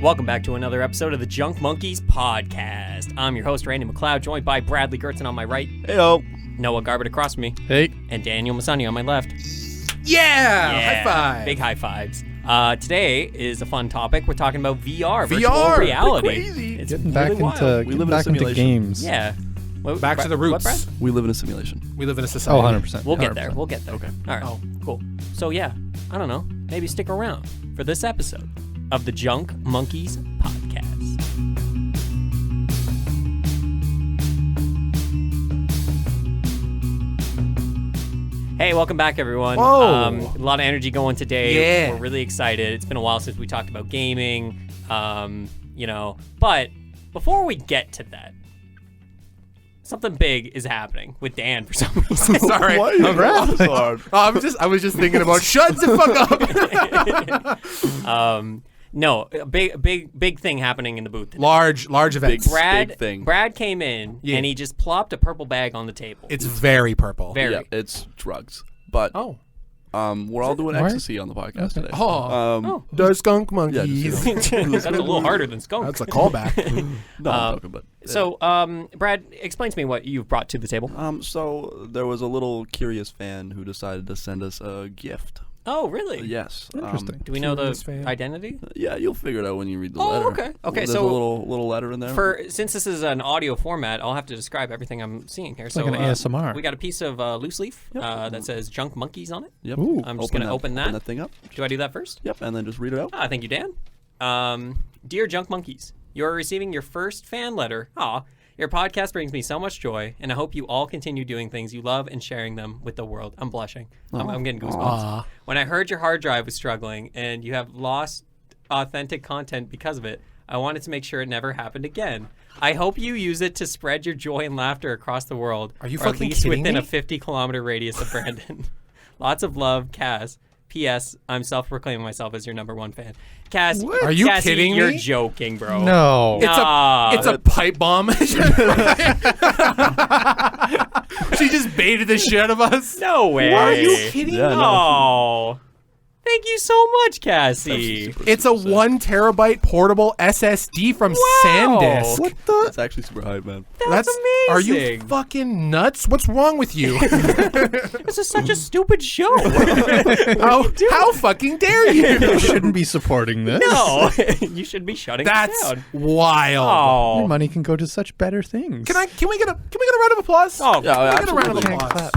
Welcome back to another episode of the Junk Monkeys podcast. I'm your host, Randy McLeod, joined by Bradley Goertzen on my right. Heyo. Noah Garbutt across from me. Hey. And Daniel Mosionier on my left. Yeah! High five! Big high fives. Today is a fun topic. We're talking about VR, virtual VR, reality. crazy. It's Getting really back wild. into games. Yeah. Back to the roots. What, Brad? We live in a simulation. We live in a society. Oh, 100%. We'll get there. We'll get there. Okay. All right. Oh. Cool. So yeah, I don't know. Maybe stick around for this episode of the Junk Monkeys podcast. Hey, welcome back, everyone. Whoa. A lot of energy going today. Yeah. We're really excited. It's been a while since we talked about gaming, But before we get to that, something big is happening with Dan for some reason. Sorry. Why are you laughing so hard? I was just thinking about shut the fuck up. No, a big thing happening in the booth today. large events. Brad thing. Brad came in Yeah. and he just plopped a purple bag on the table. It's very purple. Very. Yeah, it's drugs. But Oh. we're all doing What? ecstasy on the podcast today. Oh. The skunk Yeah, monkeys. just, That's a little harder than skunk. That's a callback. no, I'm joking, but So, Brad, explain to me what you've brought to the table. so there was a little curious fan who decided to send us a gift. Oh, really? Yes. Interesting. Do we know the Curious fan. identity? Yeah, you'll figure it out when you read the Oh, letter. okay. Okay, There's so a little letter in there. Since this is an audio format, I'll have to describe everything I'm seeing here. So like an ASMR. we got a piece of loose leaf that says Junk Monkeys on it. Yep. Ooh. I'm just going to open that. Open that thing up. Do I do that first? Yep, and then just read it out. Ah, thank you, Dan. Dear Junk Monkeys, you're receiving your first fan letter. Aw, your podcast brings me so much joy, and I hope you all continue doing things you love and sharing them with the world. I'm blushing. I'm getting goosebumps. Aw. When I heard your hard drive was struggling and you have lost authentic content because of it, I wanted to make sure it never happened again. I hope you use it to spread your joy and laughter across the world. Are you or at fucking least kidding within me? a 50-kilometer radius of Brandon. Lots of love, Cass. P.S. I'm self-proclaiming myself as your number one fan. Cass, Are you Cassie, kidding you're me? joking, bro. No. It's a pipe bomb. She just baited the shit out of us. No way. Are you kidding Yeah, me? no. Oh. Thank you so much, Cassie. It's a 1 terabyte portable SSD from SanDisk. What the? It's actually super hype, man. That's Are you amazing. fucking nuts? What's wrong with you? This is such a stupid show. how fucking dare you? You shouldn't be supporting this. No. You should be shutting it That's down. wild. Your Oh. money can go to such better things. Can we get a round of applause? Oh, Yeah, Can we get a round of absolutely. applause?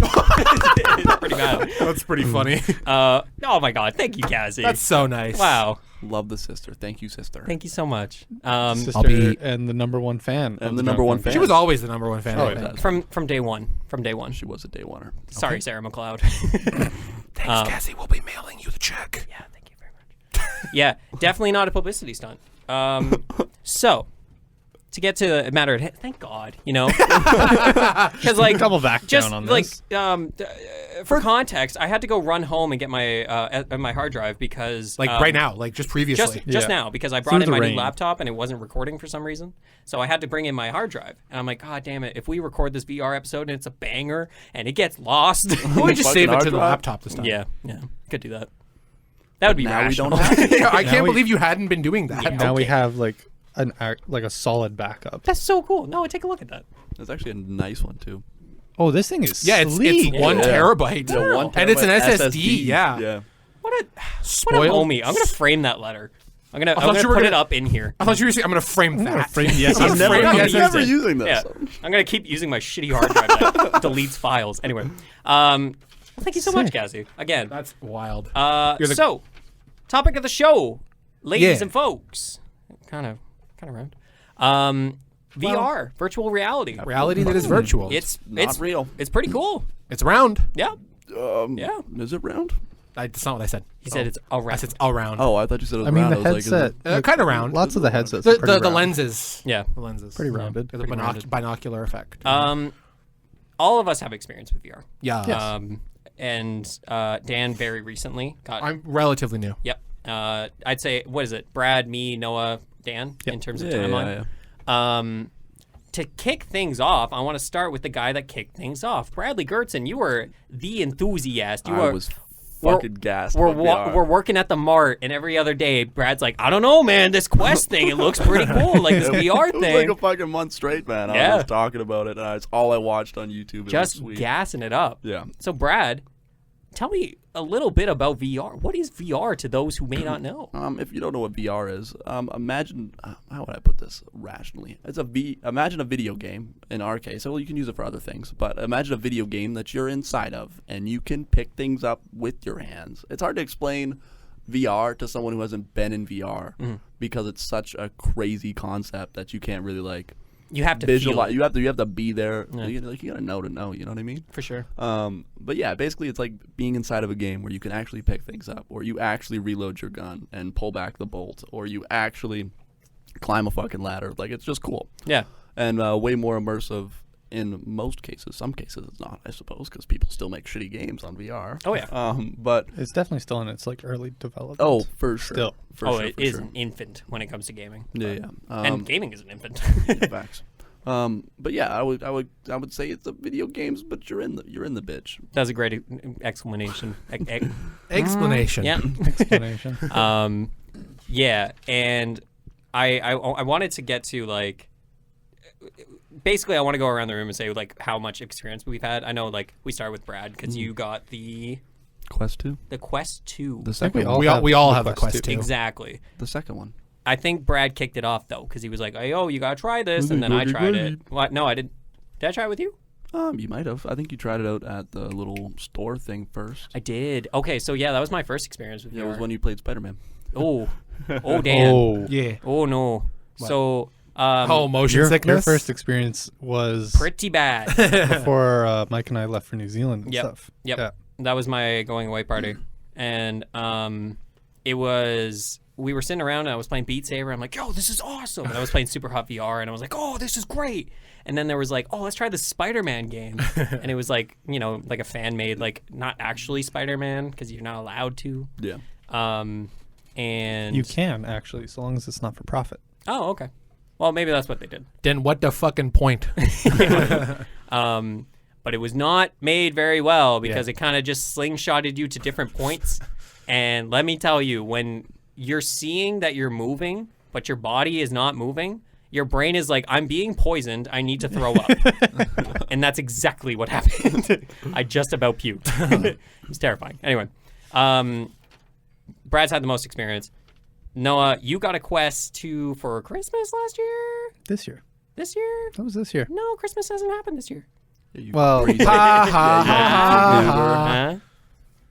it's pretty bad. That's pretty funny. Oh my God. Thank you, Cassie. That's so nice. Wow. Love the sister. Thank you, sister. Thank you so much. Sister I'll be- and the number one fan. of And the number Junk one Monkeys. fan. She was always the number one fan. Oh, I think. yeah. from day one. From day one. She was a day oneer. Sorry, Sarah McLeod. Thanks, Cassie. We'll be mailing you the check. Yeah, thank you very much. Yeah, definitely not a publicity stunt. So, to get to a matter of thank God, because Double back just down on this. for context, I had to go run home and get my hard drive because Right now, just previously. just Yeah. now because I brought Through in the my rain. new laptop and it wasn't recording for some reason. So I had to bring in my hard drive. And I'm like, God damn it, if we record this VR episode and it's a banger and it gets lost. Why don't you just save it hard to the drive? laptop this time? yeah, could do that. That would be Now we rational. don't have Yeah, I can't we- believe you hadn't been doing that. Now we have a solid backup. That's so cool. No, take a look at that. That's actually a nice one, too. Oh, this thing is Yeah, it's sleek. 1 Yeah. terabyte. It's a 1 And it's an terabyte SSD. Yeah. Yeah. What a Spoiled. homie. I'm gonna frame that letter. I'm gonna thought you were put gonna- it up in here. I thought you were saying I'm going to frame that. frame the SSD. I'm never- I'm yes, never yes. using this. Yeah, I'm gonna keep using my shitty hard drive that deletes files. Anyway, thank you so much, Sick. Cassie. Again, That's wild. so topic of the show, ladies Yeah. and folks, kind of round. VR, virtual reality. Reality that is virtual. It's Not real. It's pretty cool. It's round. Yeah. Yeah. Is it round? That's not what I said. He said it's around. I said it's around. Oh, I thought you said it was I mean, round. the I was like, is headset. it- Kind of round. Lots of the headsets. The, are pretty the round. lenses. Yeah. The lenses. Pretty rounded. The Pretty rounded. binocular effect. All of us have experience with VR. yeah. Yes. And Dan very recently got. I'm relatively new. Yep. I'd say, what is it? Brad, me, Noah, Dan, in terms of Yeah, timeline. yeah. To kick things off, I want to start with the guy that kicked things off. Bradley Goertzen, you were the enthusiast. You I were was fucking gassed. We're about VR. we're working at the mart, and every other day, Brad's like, I don't know, man, this Quest thing, it looks pretty cool, like this VR It was thing. like a fucking month straight, man. I Yeah. was talking about it, and it's all I watched on YouTube. It Just was sweet. gassing it up. Yeah. So, Brad, tell me a little bit about VR. What is VR to those who may not know? If you don't know what VR is, imagine how would I put this rationally? Imagine a video game in our case. Well, you can use it for other things, but imagine a video game that you're inside of, and you can pick things up with your hands. It's hard to explain VR to someone who hasn't been in VR because it's such a crazy concept that you can't really like. You have to visualize. feel it. You have to be there. Yeah. You gotta know to know. You know what I mean? For sure. But yeah, basically it's like being inside of a game where you can actually pick things up, or you actually reload your gun and pull back the bolt, or you actually climb a fucking ladder. Like, it's just cool. Yeah. And way more immersive in most cases. Some cases it's not, I suppose, because people still make shitty games on VR. Oh, yeah. But It's definitely still in its like early development. oh, for sure. Still. For Oh, sure, it for is sure. an infant when it comes to gaming. Yeah, yeah. And gaming is an infant. Yeah, facts. But yeah, I would say it's a video games, but you're in the bitch. That's a great explanation. Explanation. Yeah. Explanation. Yeah, and I wanted to get to like basically I want to go around the room and say like how much experience we've had. I know like we start with Brad because you got the Quest 2? Quest 2. The I think second one. We all the have a Quest Quest 2. Exactly. The second one. I think Brad kicked it off though because he was like, "Oh, you gotta try this," and then I tried it. What? No, I didn't. Did I try it with you? You might have. I think you tried it out at the little store thing first. I did. Okay, so yeah, that was my first experience with Yeah, VR. it was when you played Spider-Man. Oh, Dan. Oh. Yeah. Oh no. So Motion Your sickness. first experience was pretty bad. before Mike and I left for New Zealand and Yep. stuff. Yep. Yeah. That was my going away party. And it was, we were sitting around and I was playing Beat Saber. I'm like, yo, this is awesome. And I was playing Super Hot VR and I was like, oh, this is great. And then there was like, oh, let's try the Spider-Man game. And it was like, you know, like a fan made, like not actually Spider-Man because you're not allowed to. Yeah. And You can actually, so long as it's not for profit. Oh, okay. Well, maybe that's what they did. Then what the fucking point? But it was not made very well because it kind of just slingshotted you to different points. And let me tell you, when you're seeing that you're moving, but your body is not moving, your brain is like, I'm being poisoned. I need to throw up. And that's exactly what happened. I just about puked. It was terrifying. Anyway, Brad's had the most experience. Noah, you got a Quest 2 for Christmas last year? This year. This year? That was this year. No, Christmas hasn't happened this year. Yeah, you Well, crazy. Ha ha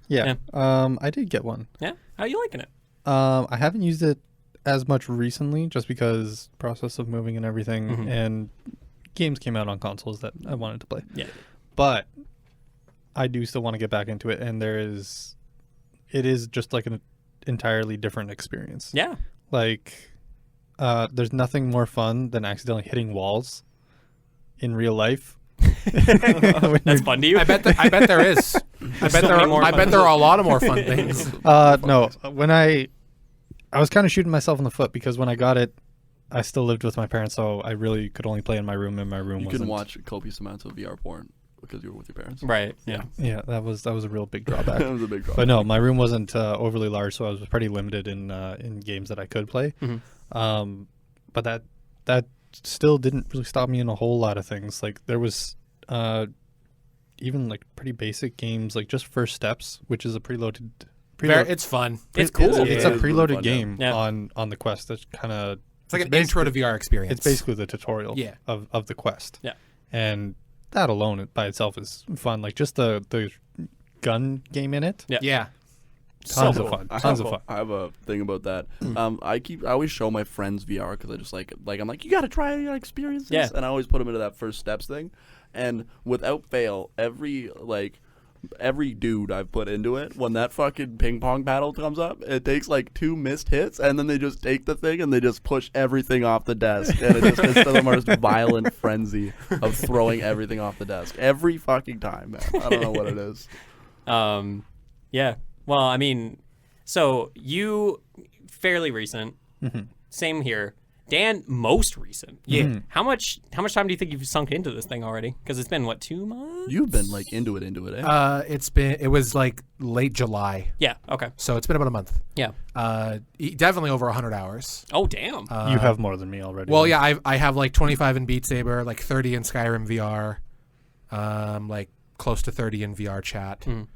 Yeah, Huh? Yeah. I did get one. Yeah? How are you liking it? I haven't used it as much recently just because process of moving and everything, and games came out on consoles that I wanted to play. Yeah. But I do still want to get back into it, and it is just like an entirely different experience. Yeah. Like, there's nothing more fun than accidentally hitting walls in real life. That's fun to you? I bet there is. I bet there are a lot of more fun things. No, when I was kind of shooting myself in the foot because when I got it, I still lived with my parents, so I really could only play in my room, and my room You wasn't. couldn't watch copious amounts of VR porn because you were with your parents. Right. Yeah. Yeah, that was a real big drawback. That was a big problem. But no, my room wasn't overly large, so I was pretty limited in games that I could play. But that still didn't really stop me in a whole lot of things. Like there was even like pretty basic games, like just First Steps, which is a preloaded. It's fun. It's cool. It's Yeah, a it's really preloaded fun, game yeah. on the Quest. That's kind of It's like an intro to VR experience. it's basically the tutorial Yeah. of the Quest. Yeah. And that alone by itself is fun. Like just the gun game in it. Yeah. Yeah. Tons So of fun. I Tons have of fun. I have a thing about that. I always show my friends VR because I just like I'm like, you gotta try it, you gotta experience this, Yeah. and I always put them into that First Steps thing, and without fail, every dude I've put into it, when that fucking ping pong paddle comes up, it takes like 2 missed hits, and then they just take the thing and they just push everything off the desk, and it just gets to the most violent frenzy of throwing everything off the desk every fucking time, man. I don't know what it is. Yeah. Well, I mean, so you fairly recent. Same here. Dan, most recent. Yeah. How much time do you think you've sunk into this thing already? Because it's been what, 2 months? You've been like into it, eh? It was like late July, Yeah. Okay. so it's been about a month. Yeah. Definitely over 100 hours. Oh damn. You have more than me already. Well, yeah, I have like 25 in Beat Saber, like 30 in Skyrim VR, like close to 30 in VR chat, and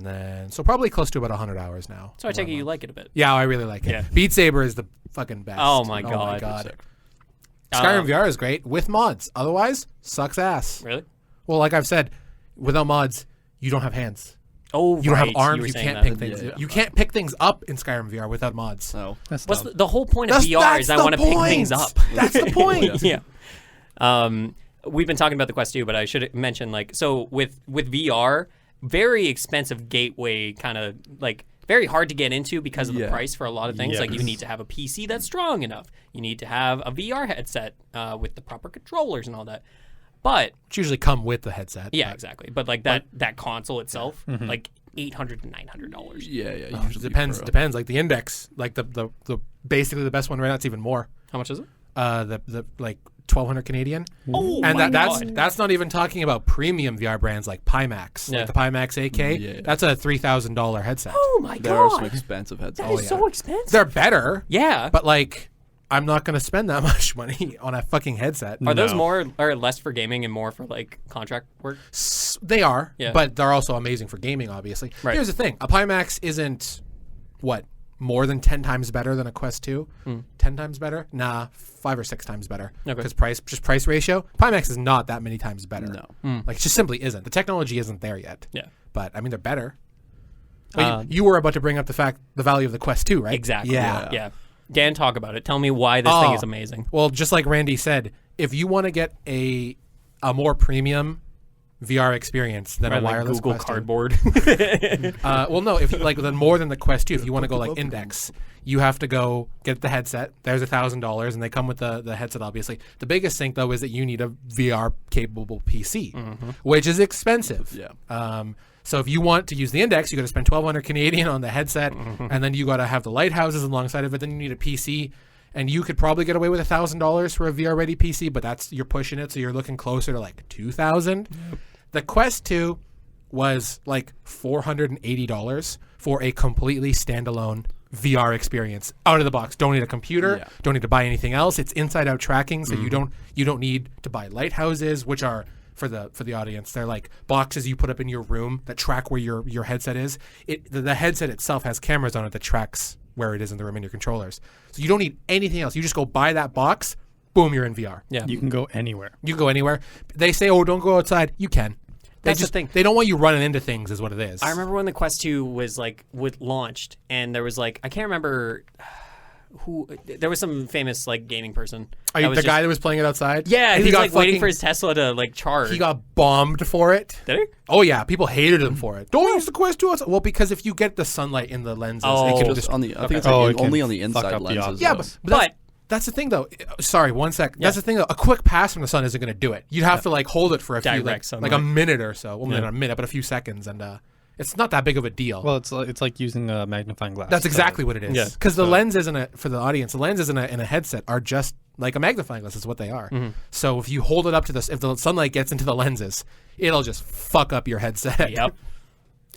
then so probably close to about 100 hours now. So I take it you like it a bit. Yeah, I really like it. Yeah. Beat Saber is the fucking best. Oh my god. Skyrim VR is great with mods. Otherwise, sucks ass. Really? Well, like I've said, without mods, you don't have hands. Oh, You don't right. have arms. were You saying can't that. pick things. Yeah. You can't pick things up in Skyrim VR without mods. So that's What's dumb. the whole point of VR is I want to pick things up. That's the point. Yeah. We've been talking about the Quest 2, but I should mention so with VR, very expensive gateway kind of very hard to get into because of the price for a lot of things. Like you Yes. need to have a PC that's strong enough. You need to have a VR headset with the proper controllers and all that. But Which usually come with the headset. yeah, but exactly. But that console itself, like $800 to $900. yeah. Usually Depends. Like the Index, like the basically the best one right now. It's even more. How much is it? The like 1,200 Canadian. Oh And my that's God. that's not even talking about premium VR brands like Pimax, Yeah. like the Pimax AK. Yeah. That's a $3,000 headset. Oh my There are some god. expensive headsets. That is so expensive. They're better, Yeah. but like I'm not going to spend that much money on a fucking headset. Are those No. more or less for gaming and more for contract work? They are, Yeah. but they're also amazing for gaming, obviously. Right. Here's the thing. A Pimax isn't, more than 10 times better than a Quest 2? 10 times better? Nah, 5 or 6 times better. Okay. Because price ratio, Pimax is not that many times better. No. Like, it just simply isn't. The technology isn't there yet. Yeah. But, I mean, they're better. Well, you were about to bring up the value of the Quest 2, right? Exactly. Yeah. Yeah. Dan, talk about it. Tell me why this thing is amazing. Well, just like Randy said, if you want to get a more premium VR experience than a Right, like wireless Google Quest 2. Cardboard. Well, no, if then more than the Quest 2, if you want to go like Index, you have to go get the headset. There's $1,000, and they come with the headset, obviously. The biggest thing, though, is that you need a VR-capable PC, which is expensive. Yeah. So if you want to use the Index, you got to spend 1,200 Canadian on the headset, and then you got to have the lighthouses alongside of it. Then you need a PC, and you could probably get away with $1,000 for a VR-ready PC, but you're pushing it, so you're looking closer to like $2,000. The Quest 2 was like $480 for a completely standalone VR experience out of the box. Don't need a computer. Yeah. Don't need to buy anything else. It's inside-out tracking, so you don't need to buy lighthouses, which are for the audience. They're like boxes you put up in your room that track where your headset is. The headset itself has cameras on it that tracks where it is in the room in your controllers. So you don't need anything else. You just go buy that box. Boom, you're in VR. Yeah. You can go anywhere. You can go anywhere. They say, "Oh, don't go outside." You can. That's the thing. They don't want you running into things, is what it is. I remember when the Quest 2 was launched, and there was I can't remember who. There was some famous gaming person. Are you that was the guy that was playing it outside? Yeah, And he was waiting fucking- for his Tesla to charge. He got bombed for it. Did he? Oh yeah, people hated him for it. Don't use the Quest 2 outside. Well, because if you get the sunlight in the lenses, Oh. it can Just just on the, I think Okay. it's Oh, like it can only on the fuck inside up the lenses. odds. yeah, though. but that's the thing though. Sorry, 1 sec. Yeah. That's the thing though. A quick pass from the sun isn't going to do it. You'd have to hold it for a few Direct like sunlight. a minute or so. Well, not a minute, but a few seconds, and it's not that big of a deal. Well, it's like using a magnifying glass. That's exactly what it is. Yeah. Because the lenses for the audience, the lenses in a headset are just like a magnifying glass is what they are. So if you hold it up to if the sunlight gets into the lenses, it'll just fuck up your headset. Yep.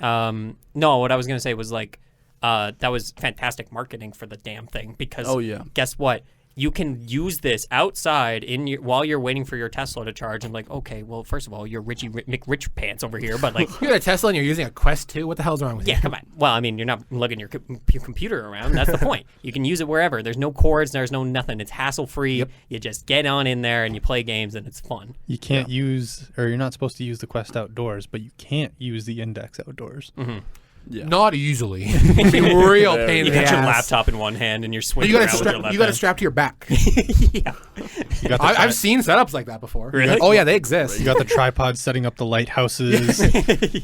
No, what I was gonna say was that was fantastic marketing for the damn thing because Oh, yeah. guess what? You can use this outside while you're waiting for your Tesla to charge. And okay, well, first of all, you're Richie McRich pants over here, but You got a Tesla and you're using a Quest 2? What the hell's wrong with you? yeah, come on. Well, I mean, you're not lugging your computer around. That's the point. You can use it wherever. There's no cords. There's no nothing. It's hassle-free. Yep. You just get on in there and you play games and it's fun. You can't use, or you're not supposed to use the Quest outdoors, but you can't use the Index outdoors. Yeah. Not easily. It's a real pain You in the got your ass. laptop in one hand and you're But swinging you got around with your left you got to hand. strap to your back. Yeah. You got the I've seen setups like that before. Really? Oh yeah, they exist. you got the tripod setting up the lighthouses.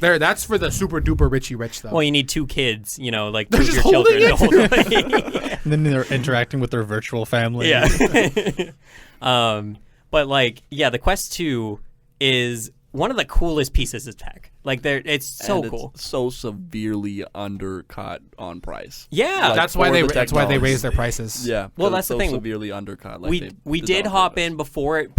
That's for the super duper Richie rich though. Well, you need 2 kids, two They're of just your holding children. it. To hold it. And then they're interacting with their virtual family. Yeah. But the Quest 2 is one of the coolest pieces of tech. Like it's so and cool. It's so severely undercut on price. Yeah, Like, that's why for they technology. raise their prices. Yeah. Well, 'cause that's it's the so thing. severely undercut. Like we did did on hop purpose. in before it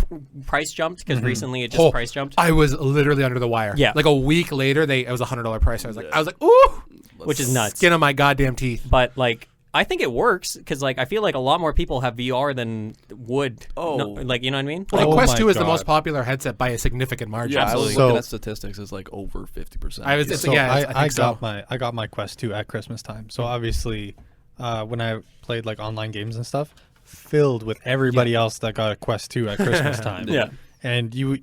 price jumped because recently it just Oh, price jumped, I was literally under the wire. Yeah. Like a week later, it was $100 price. I was like, ooh, which is nuts. skin on my goddamn teeth. But like, I think it works because like I feel like a lot more people have VR than would. Oh. Like you know what I mean? Like Oh Quest my 2 is the God. most popular headset by a significant margin. Yeah, I was Absolutely. looking So- at statistics. It's like over 50%. I was- it's- So yeah, I I think so. got my Quest 2 at Christmas time. So obviously, when I played like online games and stuff, filled with everybody else that got a Quest 2 at Christmas time. Yeah. And you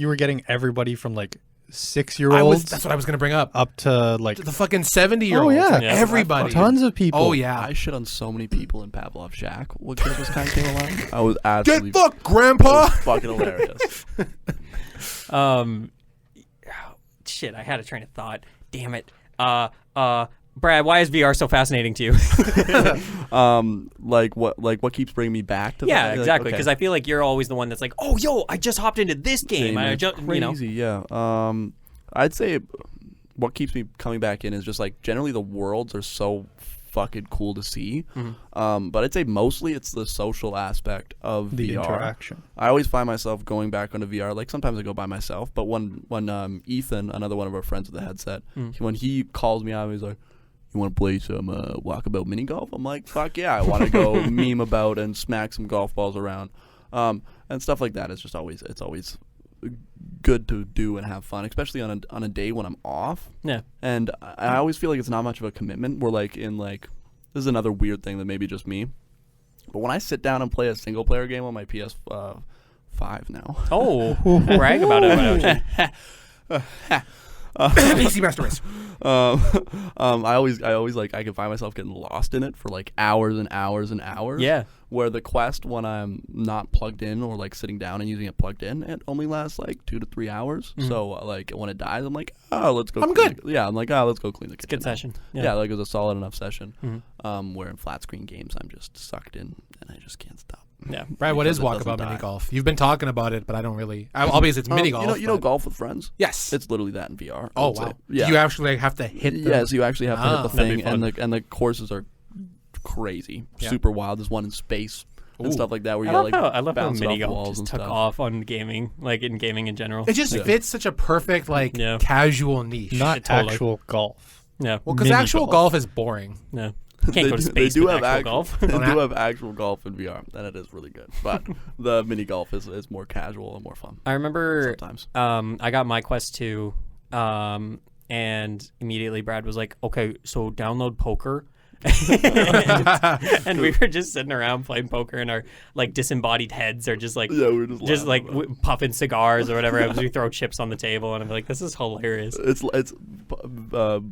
were getting everybody from like 6-year-olds That's what I was gonna bring up. up to like The fucking 70-year-olds. Oh, yeah. Yeah. Everybody. tons of people. Oh yeah. I shit on so many people in Pavlov Shack when Christmas time came along. I was absolutely Get fucked, it Grandpa. was fucking hilarious. Shit, I had a train of thought. Damn it. Brad, why is VR so fascinating to you? Like what keeps bringing me back to Yeah, that? exactly. Like, Because I feel like you're always the one that's like, oh, yo, I just hopped into this game. I it's just, crazy, yeah. I'd say what keeps me coming back in is just like generally the worlds are so fucking cool to see. But I'd say mostly it's the social aspect of the VR. interaction. I always find myself going back onto VR. Like sometimes I go by myself, but when Ethan, another one of our friends with the headset, when he calls me out, he's like, "You want to play some walkabout mini golf?" I'm like, "Fuck yeah, I want to go meme about and smack some golf balls around," and stuff like that. It's always good to do and have fun, especially on a day when I'm off. Yeah. And I always feel like it's not much of a commitment. We're like this is another weird thing that maybe just me. But when I sit down and play a single player game on my PS5 now. Oh, brag about it. Why don't you? PC Master Race. I always like I can find myself getting lost in it for like hours and hours and hours. Yeah. Where the Quest, when I'm not plugged in or like sitting down and using it plugged in, it only lasts like 2 to 3 hours. So like when it dies, I'm like, oh, let's go. I'm clean good. Yeah, I'm like, oh, let's go clean the kitchen. Good now. session. Yeah. Like it was a solid enough session. Where in flat screen games, I'm just sucked in and I just can't stop. Yeah. Brad, what is Because it doesn't walkabout mini die. golf? You've been talking about it, but I don't really. Obviously, it's mini golf. You know but- golf with friends. Yes. It's literally that in VR. I Oh would say. wow. Yeah. Do you actually have to hit? The, Yes, you actually have to hit the That'd be thing, fun. and the courses are crazy, Yeah. super wild. There's one in space and Ooh. stuff like that where I you love like how bounce mini off golf walls just and took stuff. off on gaming, like in gaming in general. It just fits such a perfect Yeah. casual niche. Not Totally. actual golf. Yeah. well, because mini actual golf. golf is boring. No. Can't go to space they do with have actual golf. They Don't do have- have actual golf in VR, and it is really good. But the mini golf is more casual and more fun I remember sometimes. I got my Quest 2 and immediately Brad was like, okay, so download poker. and we were just sitting around playing poker and our like disembodied heads are just like Yeah, we were just laughing like about it. puffing cigars or whatever as we throw chips on the table and I'm like, this is hilarious. It's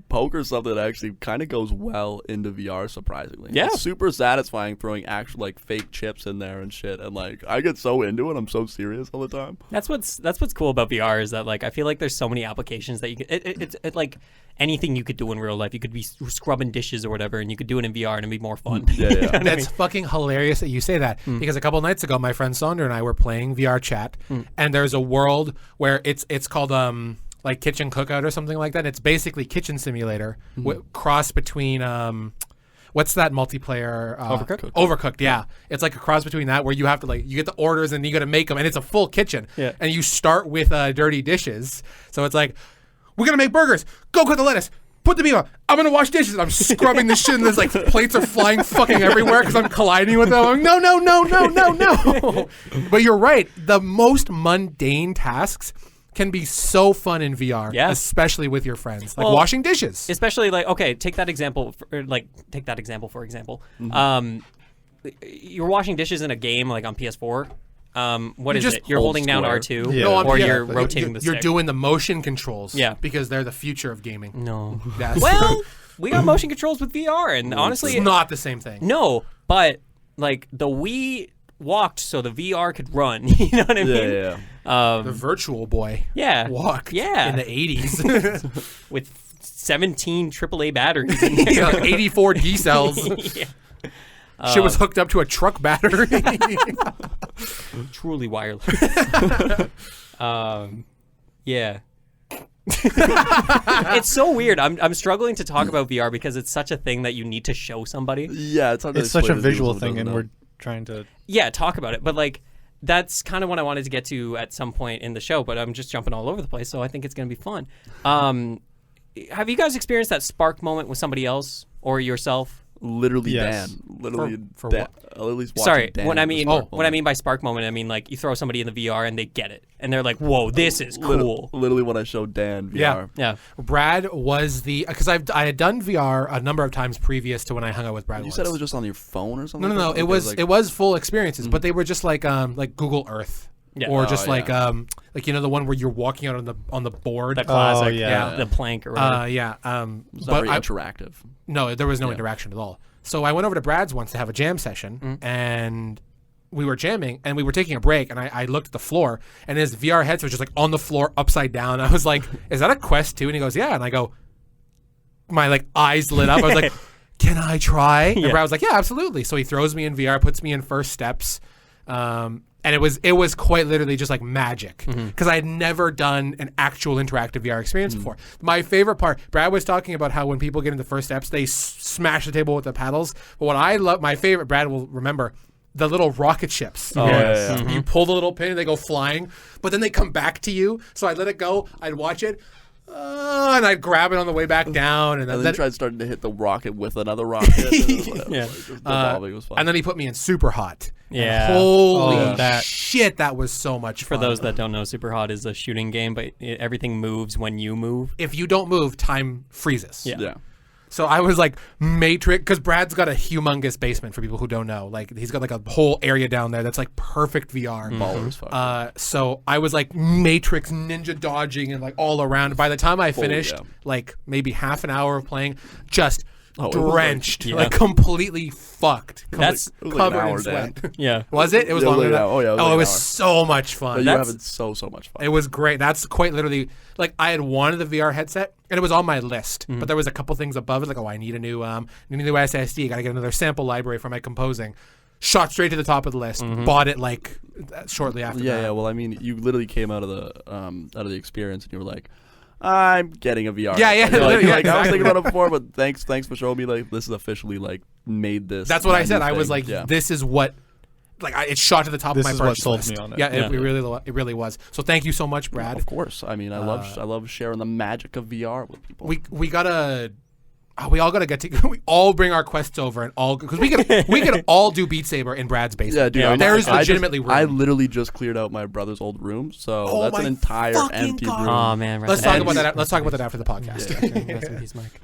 poker is something that actually kind of goes well into VR, surprisingly. Yeah. It's super satisfying throwing actual like fake chips in there and shit, and like I get so into it. I'm so serious all the time. That's what's cool about VR is that like I feel like there's so many applications that you can it's like anything you could do in real life. You could be scrubbing dishes or whatever and you could do it in VR and it'd be more fun. Yeah, You know yeah. what I That's mean? fucking hilarious that you say that because a couple nights ago, my friend Sonder and I were playing VR chat, and there's a world where it's called like Kitchen Cookout or something like that. It's basically Kitchen Simulator cross between what's that multiplayer? Overcooked? Overcooked, yeah. It's like a cross between that where you have to like you get the orders and you got to make them, and it's a full kitchen. Yeah. And you start with dirty dishes, so it's like we're gonna make burgers. Go cut the lettuce. Put the beef on. I'm gonna wash dishes. And I'm scrubbing this shit, and there's like plates are flying fucking everywhere because I'm colliding with them. I'm like, no. But you're right. The most mundane tasks can be so fun in VR, Yeah. especially with your friends, like Well, washing dishes. Especially like okay, take that example for example. You're washing dishes in a game like on PS4. What is just it? You're hold holding down square. R2 Yeah. No, I'm- or yeah, you're but rotating the You're stick. doing the motion controls, Yeah. because they're the future of gaming. No. That's Well, we got motion controls with VR and honestly it's not the same thing. no, but like the Wii walked so the VR could run. You know what I mean? Yeah. The Virtual Boy Yeah. walked Yeah. in the 80s. With 17 AAA batteries in there. You know, 84 D cells. Yeah. Shit was hooked up to a truck battery. Truly wireless. Yeah. It's so weird. I'm struggling to talk about VR because it's such a thing that you need to show somebody. Yeah, it's hard to It's such a explain to people visual who thing, doesn't and know. we're trying to. Yeah, talk about it. But like, that's kind of what I wanted to get to at some point in the show. But I'm just jumping all over the place, so I think it's going to be fun. Have you guys experienced that spark moment with somebody else or yourself? Literally Yes. Dan. Literally For Dan. what? Lily's watching Sorry, Dan when I in the mean spark what I moment. mean by spark moment, I mean like you throw somebody in the VR and they get it, and they're like, "Whoa, this is cool." Literally when I showed Dan VR. Yeah. Yeah. Brad was because I had done VR a number of times previous to when I hung out with Brad. You once. said it was just on your phone or something? No. Like It was like, it was full experiences, but they were just like Google Earth. Yeah. Or Oh, just yeah. like the one where you're walking out on the board. The classic, yeah. the plank or whatever. Yeah. It's not But very I, interactive. no, there was no Yeah. interaction at all. So I went over to Brad's once to have a jam session, and we were jamming, and we were taking a break, and I looked at the floor, and his VR headset was just like on the floor upside down. I was like, "Is that a Quest 2?" And he goes, "Yeah." And I go, my like eyes lit up. I was like, "Can I try?" And Yeah. Brad was like, "Yeah, absolutely." So he throws me in VR, puts me in first steps. And it was quite literally just like magic because I had never done an actual interactive VR experience before. My favorite part, Brad was talking about how when people get into first steps, they smash the table with the paddles. But what I love, my favorite, Brad will remember, the little rocket ships. Oh, yes. yeah. You pull the little pin and they go flying, but then they come back to you. So I'd let it go, I'd watch it, and I'd grab it on the way back down. And And then then tried starting to hit the rocket with another rocket. And it was, Yeah. just evolving was fun. and then he put me in super hot. And Yeah. holy Oh, that- shit, that was so much For fun. those that don't know, Super Hot is a shooting game, but everything moves when you move. If you don't move, time freezes. Yeah. yeah. So I was like Matrix, because Brad's got a humongous basement for people who don't know. Like he's got like a whole area down there that's like perfect VR. Baller as fuck. So I was like Matrix ninja dodging and like all around. By the time I finished, yeah. like maybe half an hour of playing, just Oh, it was like- drenched, Yeah. like completely fucked. That's- It was like an covered hour, in sweat. Dan. Yeah. Was it? It was Yeah, it was longer like than an that. hour. Oh, yeah, it was Oh, like it an was hour. so much fun. But you That's- having so much fun. It was great. That's quite literally like I had wanted the VR headset and it was on my list, but there was a couple things above it. Like, oh, I need a new SSD. Got to get another sample library for my composing. Shot straight to the top of the list. Bought it like shortly after. Yeah, that. yeah. Well, I mean, you literally came out of the experience, and you were like, "I'm getting a VR." Yeah, yeah, And you're literally, like, yeah, I was thinking exactly. about it before, but thanks for showing me. Like, this is officially like made this. That's what I my said. new I was thing. like, yeah. this is what. Like it shot to the top This of my is what purchase sold list. me on it. Yeah, Yeah. It really was. So thank you so much, Brad. Of course. I mean, I love sharing the magic of VR with people. We gotta. We all gotta get to. We all bring our quests over and all because we could all do Beat Saber in Brad's basement. Yeah, dude. Yeah, there's I legitimately room. I literally just cleared out my brother's old room, so Oh that's my an entire fucking empty God. room. Oh man. Let's rest talk in about peace. that. Let's talk about that after the podcast. Rest in peace, Mike.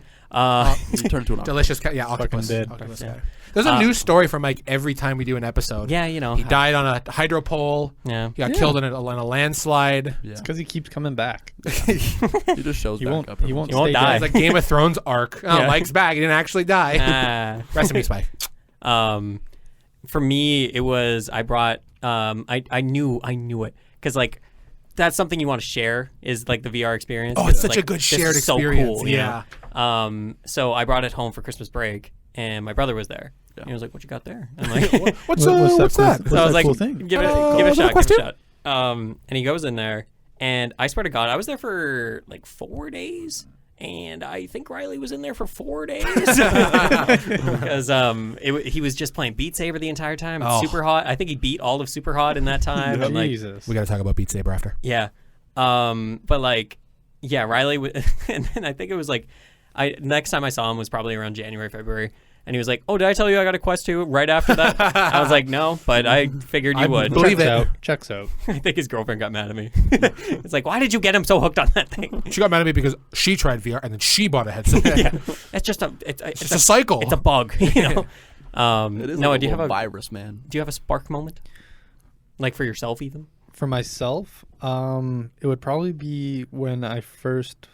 You turned to an Delicious. Yeah, octopus. dead. Octopus Yeah. guy. There's a new story from Mike every time we do an episode. Yeah, you know. He died on a hydro pole. Yeah. He got killed in a landslide. Yeah. Because he keeps coming back. He just shows He back won't. up. He every won't. He won't stay die. dead. It's like Game of Thrones arc. Oh, Yeah. Mike's back. He didn't actually die. Ah. Rest in peace, Mike. For me, it was I brought. I knew it because like that's something you want to share is like the VR experience. Oh, 'cause it's such like, a good this shared is so experience. cool, you Yeah. know? So I brought it home for Christmas break, and my brother was there. Yeah. And he was like, "What you got there?" I'm like, What's What's that? cool- So I was that like, cool thing? give it a Is that a shot, Quest give it a shot. And he goes in there, and I swear to God, I was there for like 4 days, and I think Riley was in there for 4 days because he was just playing Beat Saber the entire time. It's Oh. Super Hot. I think he beat all of Super Hot in that time. and, like, Jesus. We got to talk about Beat Saber after. yeah, but like, yeah, Riley, and then I think it was like, next time I saw him was probably around January, February. And he was like, "Oh, did I tell you I got a Quest 2 right after that?" I was like, "No, but I figured you would." believe Checks it. out. Checks out. I think his girlfriend got mad at me. It's like, why did you get him so hooked on that thing? She got mad at me because she tried VR and then she bought a headset. Yeah, it's just a it's It's a cycle. It's a bug, you know. It is Noah, like do you have a virus, man. do you have a spark moment, like for yourself even? For myself, it would probably be when I first,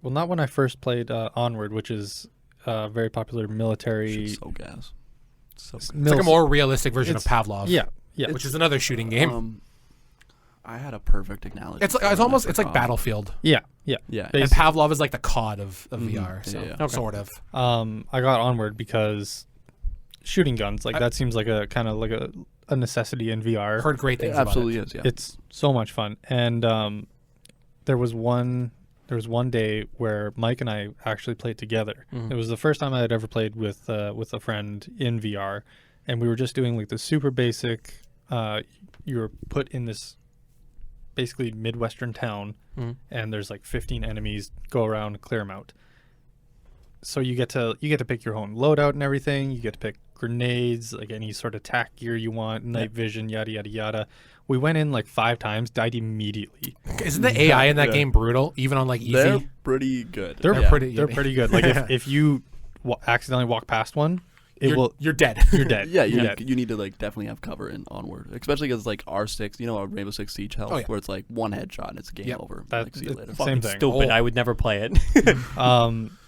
well, not when I first played Onward, which is a very popular military. Shit's so gas. So It's like a more realistic version of It's- Pavlov. Yeah, yeah. Which is another shooting game. I had a perfect analogy. It's for it, almost and I it's like forgot. Battlefield. yeah, yeah. Yeah. Bas- And Pavlov is like the COD of VR. So Yeah, yeah. sort of. I got Onward because shooting guns, like that seems like a kind of like a necessity in VR. Heard great It things absolutely about is. Yeah. It's so much fun. And there was one one day where Mike and I actually played together. It was the first time I had ever played with a friend in VR, and we were just doing like the super basic. You were put in this basically midwestern town, and there's like 15 enemies. Go around, clear them out. So you get to pick your own loadout and everything. You get to pick grenades, like any sort of tac gear you want, night vision, yada yada yada. We went in like 5 times, died immediately. Isn't the AI in that game brutal, even on like easy? They're pretty good. They're pretty good. Like if you accidentally walk past one, you're dead. You're dead. Yeah, you're dead. You need to like definitely have cover in Onward, especially because like R6, you know, a Rainbow Six Siege health, where it's like one headshot and it's game over. Like, see you later. Same thing. Stupid. I would never play it.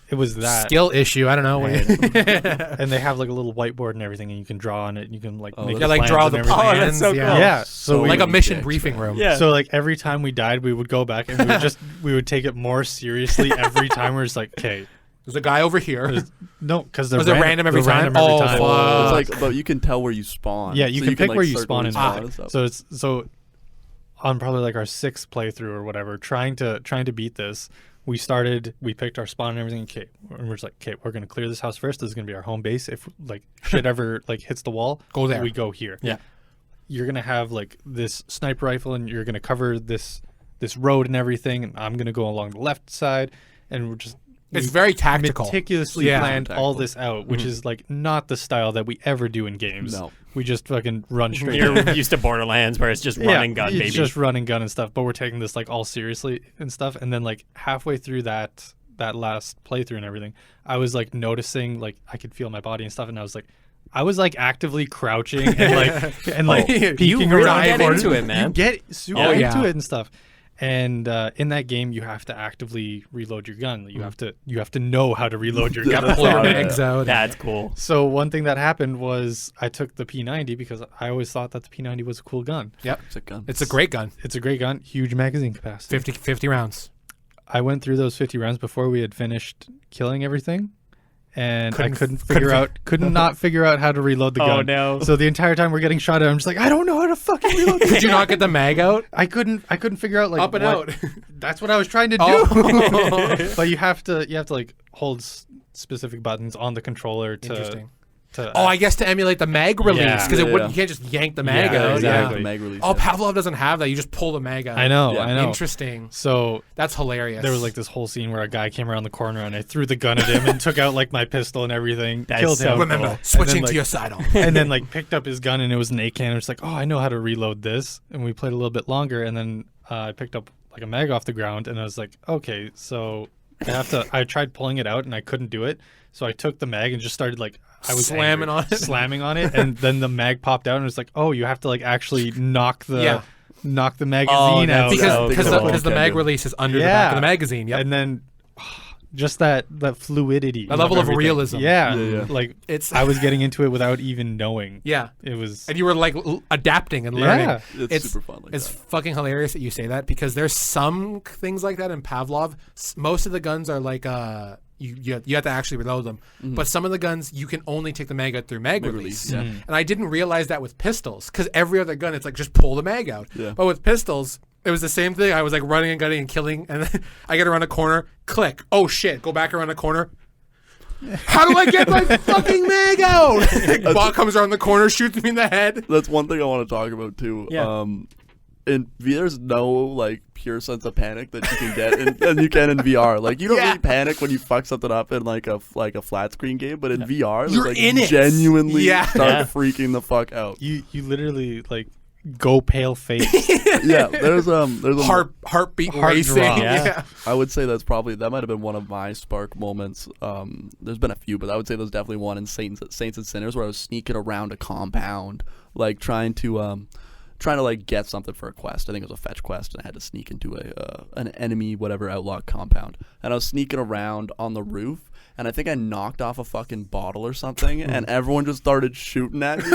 It was that skill issue. I don't know. And they have like a little whiteboard and everything, and you can draw on it. And you can like make like draw the plans. plans. That's so cool. Yeah, so like a mission briefing room. Yeah. So like every time we died, we would go back and we would take it more seriously every time. We're just like, okay, there's a guy over here. No, because they're random every time. It's like, but you can tell where you spawn. Yeah, you can pick like, where you spawn and stuff. So on probably like our 6th playthrough or whatever, trying to beat this. We picked our spawn and everything. Okay, and we're just like, okay, we're gonna clear this house first. This is gonna be our home base. If like shit ever like hits the wall, go there. We go here. Yeah, you're gonna have like this sniper rifle, and you're gonna cover this road and everything. And I'm gonna go along the left side, and it's very tactical. Meticulously planned all this out, which is like not the style that we ever do in games. No. We just fucking run straight. You're used to Borderlands where it's just run and gun, baby. It's just run and gun and stuff, but we're taking this like all seriously and stuff. And then like halfway through that last playthrough and everything, I was like noticing like I could feel my body and stuff, and I was like actively crouching and like peeking you really around. get into it, man. You get super into it and stuff. And in that game, you have to actively reload your gun. You have to know how to reload your gun. Pull your mags out. That's cool. So one thing that happened was I took the P90 because I always thought that the P90 was a cool gun. Yep, it's a gun. It's a great gun. It's a great gun. Huge magazine capacity. 50 rounds. I went through those 50 rounds before we had finished killing everything. And I could not figure out how to reload the gun. Oh no! So the entire time we're getting shot at, I'm just like, I don't know how to fucking reload. Could you not get the mag out? I couldn't figure out like up and out. That's what I was trying to do. But you have to like hold specific buttons on the controller to. Interesting. I guess to emulate the mag release because you can't just yank the mag out. Exactly. The mag release. Pavlov doesn't have that. You just pull the mag out. I know. Interesting. So that's hilarious. There was like this whole scene where a guy came around the corner and I threw the gun at him and took out like my pistol and everything. Killed him. Remember, switching to your side on. And then like picked up his gun and it was an AK and I was like, oh, I know how to reload this. And we played a little bit longer and then I picked up like a mag off the ground and I was like, okay, so I tried pulling it out and I couldn't do it. So I took the mag and just started like I was slamming on it, and then the mag popped out and it was like, oh, you have to like actually knock the magazine out because the mag release is under the back of the magazine. Yep. And then just that fluidity, a level of realism. Yeah. Like I was getting into it without even knowing. Yeah, it was, and you were like adapting and learning. Yeah, it's super fun. It's fucking hilarious that you say that because there's some things like that in Pavlov. Most of the guns are like you have to actually reload them. But some of the guns you can only take the mag out through mag release. Yeah. And I didn't realize that with pistols because every other gun it's like just pull the mag out. Yeah. But with pistols it was the same thing. I was like running and gunning and killing, and then I get around a corner, click. Oh shit! Go back around a corner. How do I get my fucking mag out? Bot comes around the corner, shoots me in the head. That's one thing I want to talk about too. Yeah. There's no like pure sense of panic that you can get than you can in VR. Like you don't really panic when you fuck something up in like a flat screen game, but in VR, you're like in it. Genuinely start freaking the fuck out. You literally like go pale face. There's a heartbeat racing. Yeah. I would say that might have been one of my spark moments. There's been a few, but I would say there's definitely one in Saints and Sinners where I was sneaking around a compound, like trying to like get something for a quest. I think it was a fetch quest, and I had to sneak into an enemy whatever outlaw compound. And I was sneaking around on the roof, and I think I knocked off a fucking bottle or something, and everyone just started shooting at me.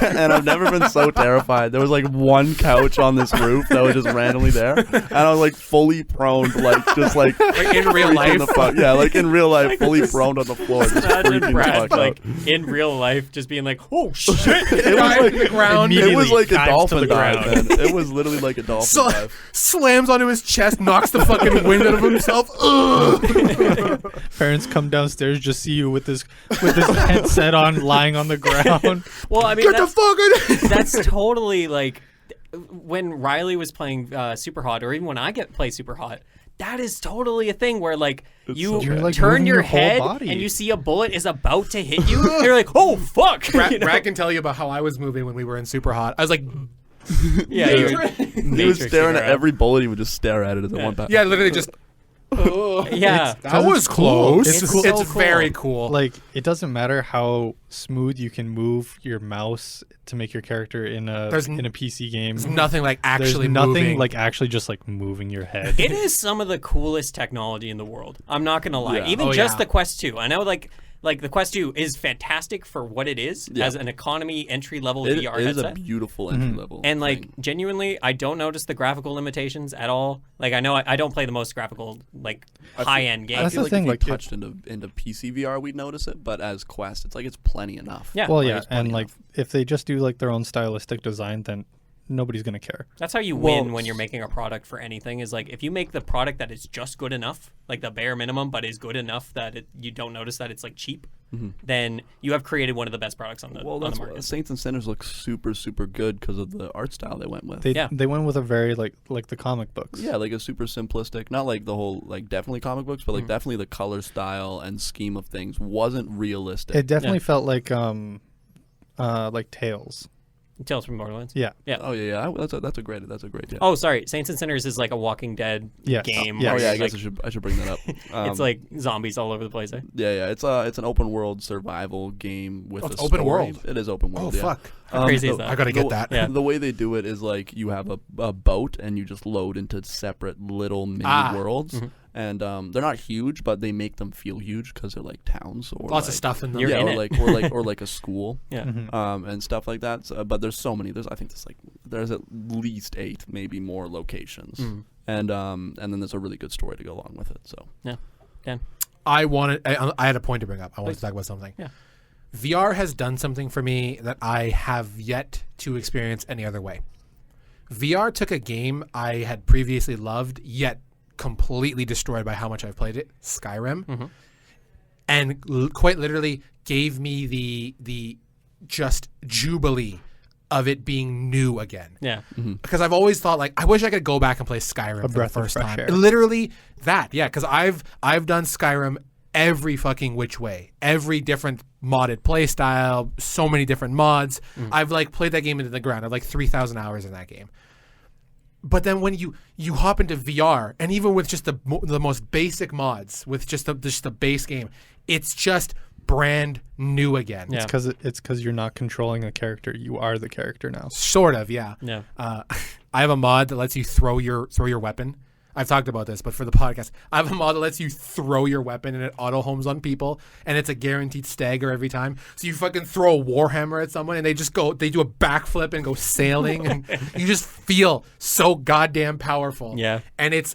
And I've never been so terrified. There was like one couch on this roof that was just randomly there, and I was like fully prone, like just like in real life. Like in real life, fully prone on the floor, just freaking the fuck like out. in real life, just being like, "Oh shit!" It was like the ground. It was was like a dives to dolphin the dive, ground. man. It was literally like a dolphin dive. Slams onto his chest, knocks the fucking wind out of himself. Ugh. Parents come downstairs, just see you with this headset on, lying on the ground. Well, I mean, Get the fuck out. that's totally like when Riley was playing Super Hot, or even when I play Super Hot. That is totally a thing where like you You're, like, turn moving your your whole head body. and you see a bullet is about to hit you. And you're like, oh fuck! You know? Brad can tell you about how I was moving when we were in Super Hot. I was like, Yeah, He was staring at every bullet. He would just stare at it as it went past. yeah, literally just. Yeah, That was close. It's It's, cool. it's So cool. very cool. Like, it doesn't matter how smooth you can move your mouse to make your character in a PC game. There's nothing like actually There's nothing moving. like actually just like moving your head. it is some of the coolest technology in the world. I'm not gonna lie. Yeah. Even Oh, just yeah. the Quest 2. I know like the Quest 2 is fantastic for what it is as an economy entry level It VR is a headset. beautiful entry level. And like thing. genuinely, I don't notice the graphical limitations at all. Like I know I don't play the most graphical like high end I games. That's feel the like thing, if you like, touched into PC VR, we'd notice it. But as Quest, it's like it's plenty enough. Yeah. Well, Like, yeah, it's plenty and like enough. if they just do like their own stylistic design, then nobody's gonna care. That's how you Well, win when you're making a product for anything. Is like if you make the product that is just good enough, like the bare minimum, but is good enough that you don't notice that it's like cheap, then you have created one of the best products on the Well, on the that's market. what Saints and Sinners look super, super good because of the art style they went with. They went with a very like the comic books. Yeah, like a super simplistic, not like the whole like definitely comic books, but like definitely the color style and scheme of things wasn't realistic. It definitely felt like Tales. Tales from Borderlands. Yeah. Yeah. Oh yeah, that's a great yeah. Oh, sorry. Saints and Sinners is like a Walking Dead Yes. game. Yes. Oh where yeah, I you're, guess like, I should bring that up. it's like zombies all over the place. Eh? Yeah, it's an open world survival game with it's a open story. world? It is open Oh world. yeah. fuck! How crazy the- is that? I gotta get that. Yeah. The way they do it is like you have a boat and you just load into separate little mini worlds, and they're not huge, but they make them feel huge because they're like towns or Lots like, of stuff in them. You're yeah, in or it. like a school. Yeah. And stuff like that. So, but there's so many. I think there's at least 8, maybe more locations, and then there's a really good story to go along with it. So Yeah. Dan. I had a point to bring up. I wanted to talk about something. Yeah. VR has done something for me that I have yet to experience any other way. VR took a game I had previously loved, yet completely destroyed by how much I've played it, Skyrim, and quite literally gave me the just jubilee of it being new again. Yeah. Because I've always thought like I wish I could go back and play Skyrim for the breath of first fresh time. air. Literally that, yeah. Because I've done Skyrim every fucking which way, every different modded play style, so many different mods. I've like played that game into the ground. I've like 3,000 hours in that game. But then when you hop into VR, and even with just the most basic mods, with just the base game, it's just brand new again. Yeah. It's because you're not controlling a character. You are the character now. Sort of, yeah. Yeah. I have a mod that lets you throw your weapon. I've talked about this, but for the podcast, I have a mod that lets you throw your weapon and it auto homes on people, and it's a guaranteed stagger every time. So you fucking throw a warhammer at someone, and they do a backflip and go sailing, and you just feel so goddamn powerful. Yeah. And it's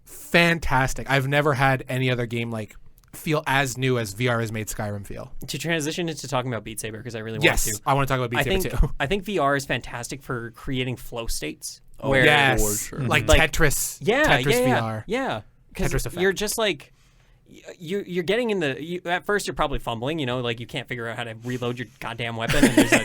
fantastic. I've never had any other game like feel as new as VR has made Skyrim feel. To transition into talking about Beat Saber, because I really want Yes, to. I want to talk about Beat Saber too. I think VR is fantastic for creating flow states. Oh, where Yes, for sure. like Like- Tetris. Yeah, Tetris yeah, VR. yeah. Tetris Because effect. you're just like you're getting in the. At first, you're probably fumbling. You know, like you can't figure out how to reload your goddamn weapon, and there's a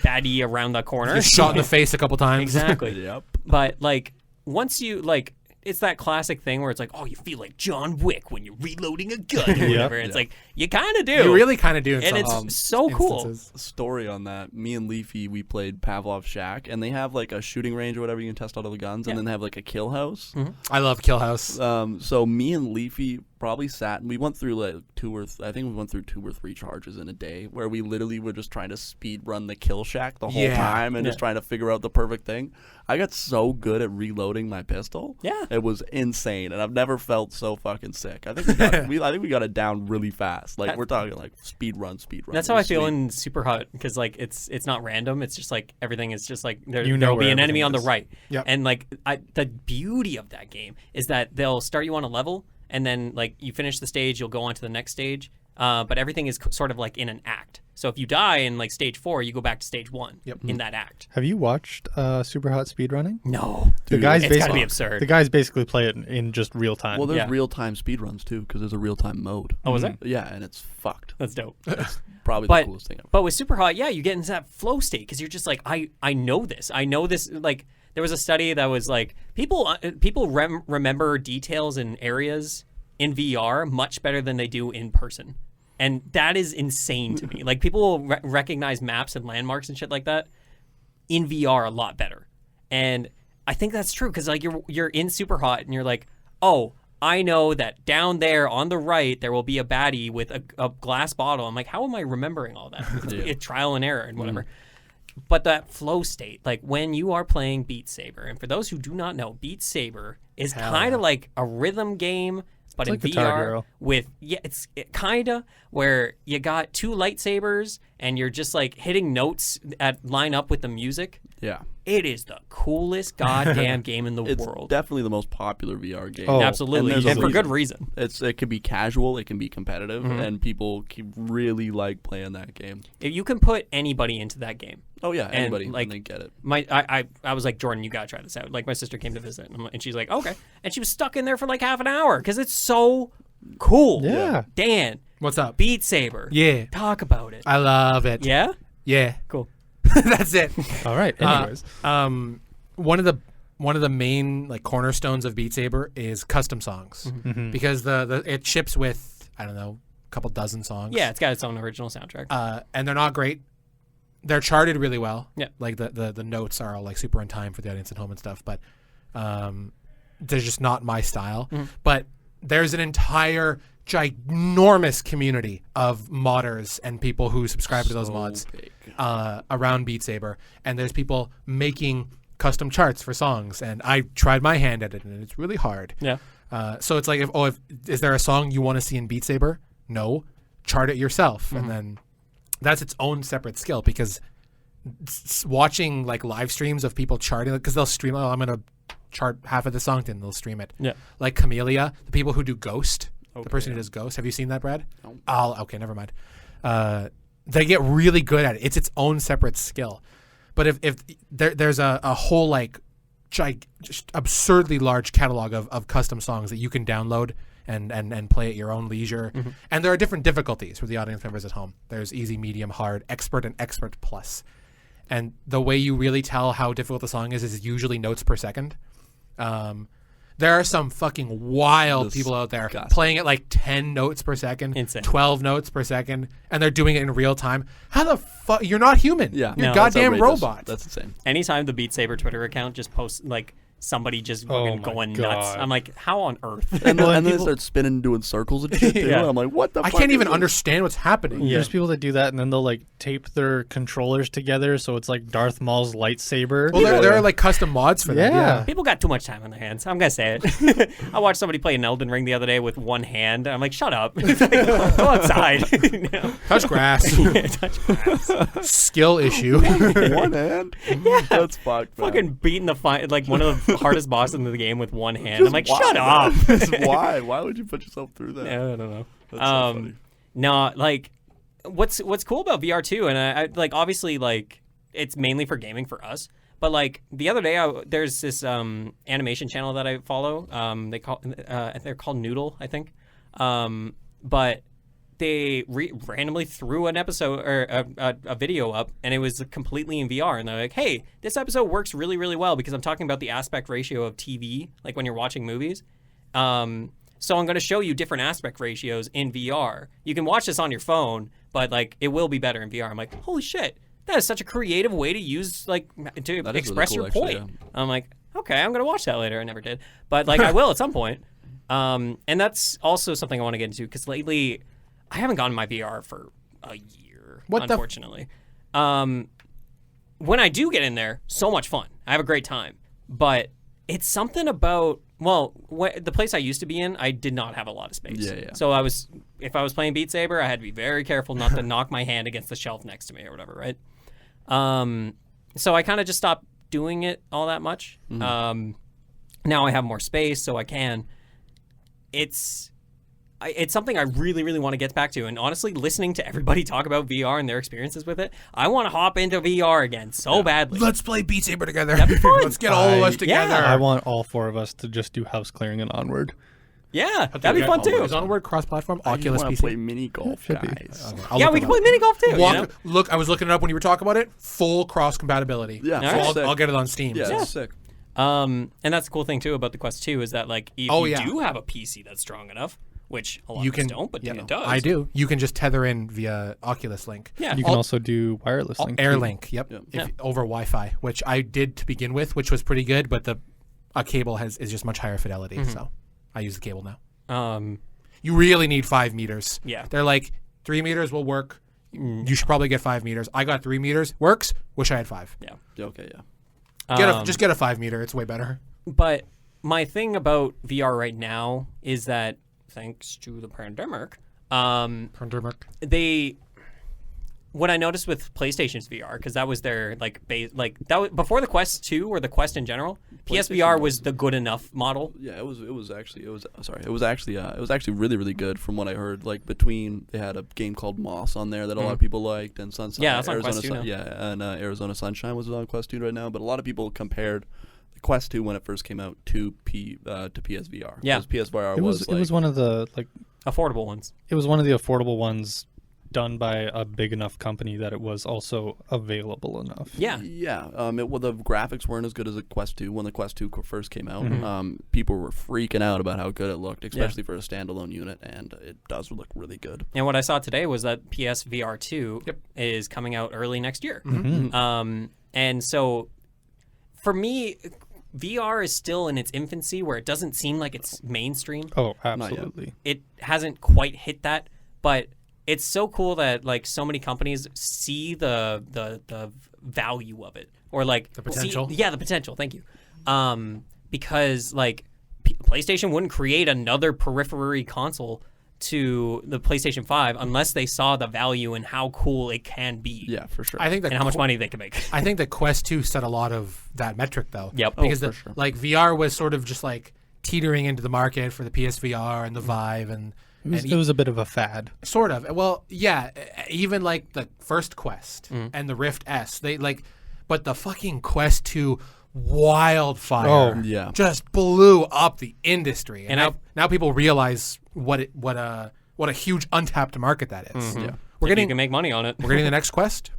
baddie around the corner. You're shot in the face a couple times. Exactly. Yep. But like once you like. It's that classic thing where it's like, oh, you feel like John Wick when you're reloading a gun or whatever. It's like, you kind of do. You really kind of do. In And some it's so cool. instances. Story on that. Me and Leafy, we played Pavlov's Shack, and they have like a shooting range or whatever you can test all of the guns, and then they have like a kill house. I love Kill House. So me and Leafy probably sat and we went through like two or three charges in a day where we literally were just trying to speed run the kill shack the whole Yeah. time and just trying to figure out the perfect thing. I got so good at reloading my pistol. Yeah. It was insane, and I've never felt so fucking sick. I think we got it down really fast. Like we're talking like speed run. That's how I feel in Super Hot, because like it's not random. It's just like everything is just like there You know will be where an enemy everything on the is. right. Yep. And like the beauty of that game is that they'll start you on a level, and then like you finish the stage, you'll go on to the next stage, but everything is sort of like in an act. So if you die in like stage 4, you go back to stage 1 in that act. Have you watched Super Hot speedrunning? No. The guys it's gotta be absurd. The guys basically play it in just real time. Well, there's Yeah. real-time speedruns, too, because there's a real-time mode. Oh, is there? Yeah, and it's fucked. That's dope. It's probably But- the coolest thing ever. But with Super Hot, yeah, you get into that flow state because you're just like, I know this. I know this. Like, there was a study that was like, people remember details in areas in VR much better than they do in person. And that is insane to me. Like, people will recognize maps and landmarks and shit like that in VR a lot better. And I think that's true because, like, you're in Super Hot and you're like, oh, I know that down there on the right there will be a baddie with a glass bottle. I'm like, how am I remembering all that? It's trial and error and whatever. But that flow state, like when you are playing Beat Saber, and for those who do not know, Beat Saber is kind of like a rhythm game, but in like Guitar VR Hero. with it's kind of where you got 2 lightsabers and you're just like hitting notes that line up with the music. Yeah. It is the coolest goddamn game in the It's world. definitely the most popular VR game. Oh, Absolutely, and and, there's a for good reason. reason. It can be casual, it can be competitive, and people really like playing that game. If you can put anybody into that game. Oh yeah, anybody, like, and they get it. I was like, Jordan, you gotta try this out. Like, my sister came to visit, and she's like, okay, and she was stuck in there for like half an hour because it's so cool. Yeah. Dan, What's up? Beat Saber. Yeah. Talk about it. I love it. Yeah. Yeah. Cool. That's it. All right. Anyways. One of the main like cornerstones of Beat Saber is custom songs because it ships with, I don't know, a couple dozen songs. Yeah, it's got its own original soundtrack. And they're not great. They're charted really well. Yeah. Like the notes are all like super on time for the audience at home and stuff, but they're just not my style. But there's an entire ginormous community of modders and people who subscribe to those mods big. around Beat Saber, and there's people making custom charts for songs, and I tried my hand at it, and it's really hard. Yeah. So it's like, if is there a song you want to see in Beat Saber? No, chart it yourself, and then that's its own separate skill because watching like live streams of people charting, because they'll stream, oh, I'm gonna chart half of the song, then they'll stream it. Yeah. Like Camellia, the people who do Ghost, the person who does Ghost. Have you seen that, Brad? No. Oh, okay, never mind. They get really good at it. It's its own separate skill. But if there's a whole like just absurdly large catalog of custom songs that you can download and play at your own leisure. And there are different difficulties for the audience members at home. There's easy, medium, hard, expert, and expert plus. And the way you really tell how difficult the song is usually notes per second. There are some fucking wild people out there playing at like 10 notes per second, Insane. 12 notes per second, and they're doing it in real time. How the fuck? You're not human. Yeah. You're No, That's goddamn outrageous. robot. That's insane. Anytime the Beat Saber Twitter account just posts like somebody just fucking my going God. nuts, I'm like, how on earth? And Well, then and they people- start spinning, doing circles and shit too. Yeah. I'm like, what the I fuck can't is even this? understand what's happening. There's people that do that, and then they'll like tape their controllers together, so it's like Darth Maul's lightsaber. Well, there are like custom mods for that. Yeah. People got too much time on their hands. I'm gonna say it. I watched somebody play an Elden Ring the other day with one hand. I'm like, shut up. It's like, go outside. You know? Touch grass. Yeah, touch grass. Skill issue. One hand? Yeah. That's fucked, man. Fucking beating like one of the hardest bosses in the game with one hand. Just I'm like, why, shut up. man? Just why? Why would you put yourself through that? Yeah, I don't know. That's so funny. No, like, what's cool about VR too, and I like obviously like it's mainly for gaming for us, but like the other day there's this animation channel that I follow. They're called Noodle, I think, but they randomly threw an episode or a video up, and it was completely in VR, and they're like, hey, this episode works really, really well because I'm talking about the aspect ratio of TV, like when you're watching movies. So I'm going to show you different aspect ratios in VR. You can watch this on your phone, but like it will be better in VR. I'm like, holy shit, that is such a creative way to use like to That is express really your cool, point. actually, I'm like, okay, I'm going to watch that later. I never did, but like I will at some point. And that's also something I want to get into because lately I haven't gone to my VR for a year, unfortunately. When I do get in there, so much fun. I have a great time, but it's something about, well, the place I used to be in, I did not have a lot of space. Yeah. So if I was playing Beat Saber, I had to be very careful not to knock my hand against the shelf next to me or whatever, right? So I kind of just stopped doing it all that much. Now I have more space, so I can. it's something I really, really want to get back to. And honestly, listening to everybody talk about VR and their experiences with it, I want to hop into VR again so badly. Let's play Beat Saber together. That'd be fun. Let's get all of us together. I want all 4 of us to just do house clearing and Onward. Yeah, that'd be fun too. Is Onward cross-platform? I Oculus want PC. to play mini golf, should be. guys. Yeah, we can play mini golf too. Look, I was looking it up when you were talking about it. Full cross compatibility. Yeah, so Alright. I'll get it on Steam. Yeah, So- it's sick. And that's the cool thing too about the Quest 2 is that like if you do have a PC that's strong enough, which a lot of us don't, but Daniel does. I do. You can just tether in via Oculus Link. Yeah. You can also do wireless link. too. AirLink. Yep. Over Wi-Fi, which I did to begin with, which was pretty good, but a cable is just much higher fidelity, so I use the cable now. You really need 5 meters. Yeah. They're like 3 meters will work. You should probably get 5 meters. I got 3 meters. Works. Wish I had 5. Yeah. Okay, yeah. Just get a 5 meter. It's way better. But my thing about VR right now is that thanks to the pandemic, what I noticed with PlayStation's VR, because that was their before the Quest 2 or the Quest in general, PSVR was the good enough model. Yeah, it was actually really, really good from what I heard. Like between they had a game called Moss on there that a lot of people liked, and Sunshine. Yeah, that's on Quest 2 now. Yeah, and Arizona Sunshine was on Quest 2 right now. But a lot of people compared the Quest 2 when it first came out to PSVR. Yeah, because PSVR It was one of the affordable ones. It was one of the affordable ones done by a big enough company that it was also available enough. Yeah. Yeah. The graphics weren't as good as the Quest 2 when the Quest 2 first came out. People were freaking out about how good it looked, especially for a standalone unit, and it does look really good. And what I saw today was that PSVR 2 is coming out early next year. And so for me, VR is still in its infancy where it doesn't seem like it's mainstream. Oh, absolutely. It hasn't quite hit that, but it's so cool that like so many companies see the value of it, or like the potential. The potential. Thank you. Because like PlayStation wouldn't create another periphery console to the PlayStation 5 unless they saw the value in how cool it can be. Yeah, for sure. I think and how much money they can make. I think that Quest 2 set a lot of that metric though. Yep. Because for sure. like VR was sort of just like teetering into the market for the PSVR and the Vive and It was a bit of a fad. Sort of. Well, yeah, even like the first Quest and the Rift S, but the fucking Quest 2 wildfire just blew up the industry. And now people realize what a huge untapped market that is. Yeah. You can make money on it. We're getting the next Quest.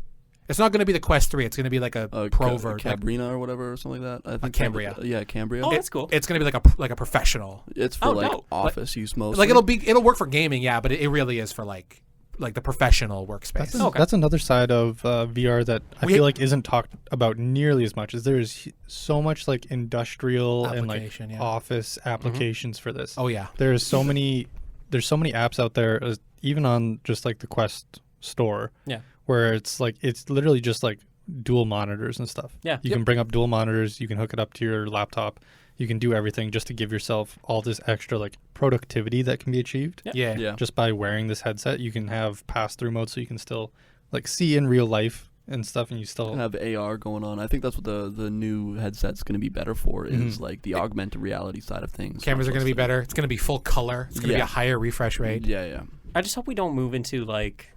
It's not going to be the Quest 3. It's going to be like a Pro version. Cabrina or whatever, or something like that. I think Cambria. Cambria. Oh, that's cool. It's going to be like a professional. It's for dope. office use mostly. Like it'll work for gaming, yeah, but it really is for like the professional workspace. That's another side of VR that I feel like isn't talked about nearly as much. Is there's so much like industrial and like office applications for this. Oh yeah, there's so many apps out there, even on just like the Quest store. Yeah. Where it's literally just like dual monitors and stuff. Yeah. You can bring up dual monitors. You can hook it up to your laptop. You can do everything just to give yourself all this extra like productivity that can be achieved. Yeah. Just by wearing this headset, you can have pass-through mode, so you can still like see in real life and stuff, and you still have AR going on. I think that's what the new headset's going to be better for is like the augmented reality side of things. Cameras are going to be better. It's going to be full color. It's going to be a higher refresh rate. Yeah. I just hope we don't move into like.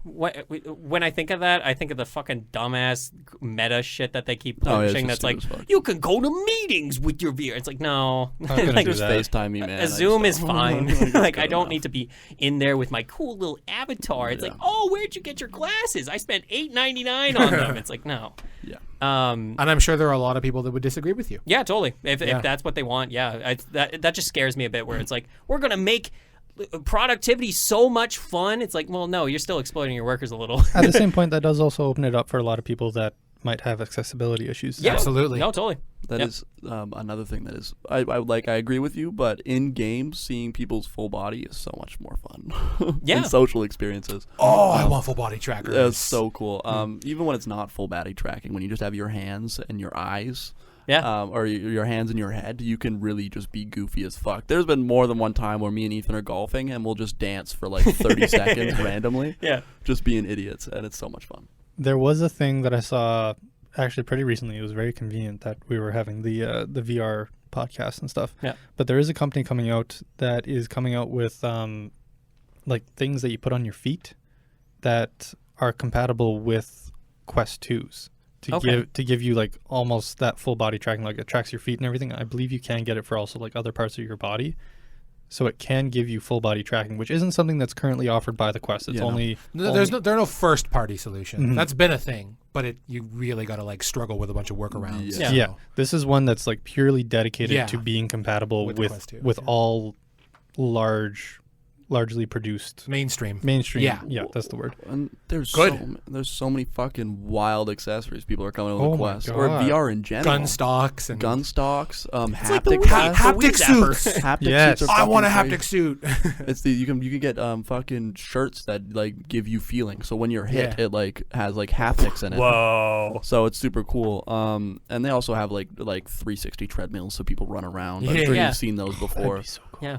When I think of that, I think of the fucking dumbass meta shit that they keep pushing. That's like, you can go to meetings with your VR. It's like, no, like, just FaceTime me, man. A Zoom is fine. Like, I don't need to be in there with my cool little avatar. It's like, oh, where'd you get your glasses? I spent $8.99 on them. It's like, no. Yeah. And I'm sure there are a lot of people that would disagree with you. Yeah, totally. If that's what they want, that just scares me a bit. Where it's like, we're gonna make productivity so much fun. It's like, well, no, you're still exploiting your workers a little. At the same point, that does also open it up for a lot of people that might have accessibility issues. Yeah, absolutely. No, totally. That is another thing that is I agree with you, but in games seeing people's full body is so much more fun. In social experiences. Oh, I want full body trackers. That's so cool. Even when it's not full body tracking, when you just have your hands and your eyes. Yeah. Or your hands in your head, you can really just be goofy as fuck. There's been more than one time where me and Ethan are golfing and we'll just dance for like 30 seconds randomly. Yeah. Just being idiots, and it's so much fun. There was a thing that I saw actually pretty recently. It was very convenient that we were having the VR podcasts and stuff. Yeah. But there is a company coming out that is coming out with like things that you put on your feet that are compatible with Quest 2s to give you like almost that full body tracking, like it tracks your feet and everything. I believe you can get it for also like other parts of your body. So it can give you full body tracking, which isn't something that's currently offered by the Quest. It's there are no first party solution. That's been a thing, but you really got to like struggle with a bunch of workarounds. Yeah. This is one that's like purely dedicated to being compatible with all largely produced mainstream. Yeah, that's the word. And there's so many fucking wild accessories people are coming with Quest or VR in general. Gun stocks, haptic haptic suits. Haptic suits are I want a crazy. haptic suit. It's you can get fucking shirts that like give you feeling. So when you're hit, it like has like haptics in it. Whoa! So it's super cool. And they also have like 360 treadmills so people run around. I'm sure you've seen those before. That'd be so cool. Yeah.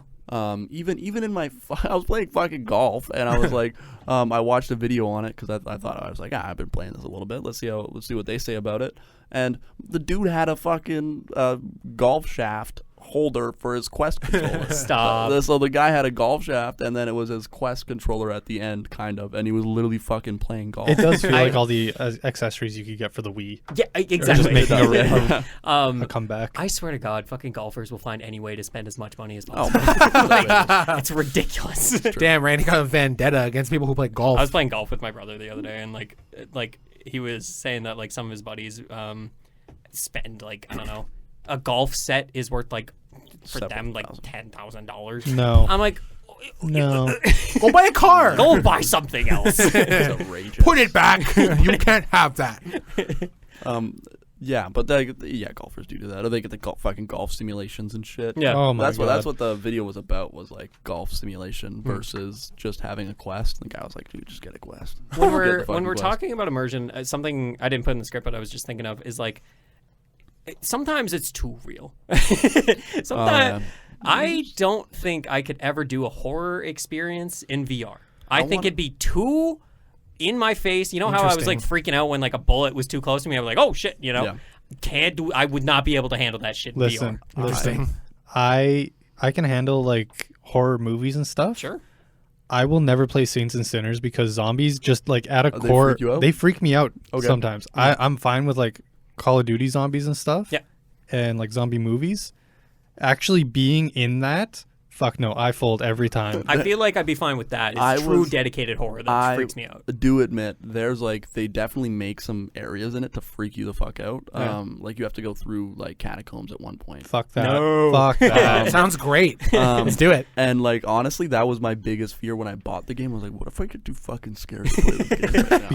Even in my I was playing fucking golf and I was like I watched a video on it because I thought I was like I've been playing this a little bit, let's see what they say about it. And the dude had a fucking golf shaft holder for his Quest controller. Stop. So the guy had a golf shaft and then it was his Quest controller at the end, kind of, and he was literally fucking playing golf. It does feel like all the accessories you could get for the Wii. Yeah, exactly. Just making a comeback. I swear to God, fucking golfers will find any way to spend as much money as possible. It's ridiculous. Damn, Randy got a vendetta against people who play golf. I was playing golf with my brother the other day, and like he was saying that like some of his buddies spend like, I don't know, a golf set is worth like for them like $10,000. No. I'm like, no. Go buy a car. Go buy something else. It's outrageous. Put it back. You can't have that. Yeah, but golfers do that. Or they get the fucking golf simulations and shit. Yeah. Oh my God. That's what the video was about, was like golf simulation versus just having a Quest. And the guy was like, dude, just get a Quest. When we're talking about immersion, something I didn't put in the script but I was just thinking of is like sometimes it's too real. Sometimes I don't think I could ever do a horror experience in VR. I think it'd be too in my face. You know how I was like freaking out when like a bullet was too close to me? I was like, oh shit, you know? Yeah. I would not be able to handle that shit in VR. Listen. I can handle like horror movies and stuff. Sure. I will never play Saints and Sinners because zombies just like at a They core freak you out? they freak me out Okay. sometimes. I'm fine with like Call of Duty zombies and stuff. Yeah. And like zombie movies. Actually being in that, fuck no, I fold every time. I feel like I'd be fine with that. It's dedicated horror that freaks me out. I do admit there's like they definitely make some areas in it to freak you the fuck out. Like you have to go through like catacombs at one point. Fuck that. No. Fuck that. Sounds great. Let's do it. And like honestly, that was my biggest fear when I bought the game. I was like, what if I could do fucking scary to play this game right now?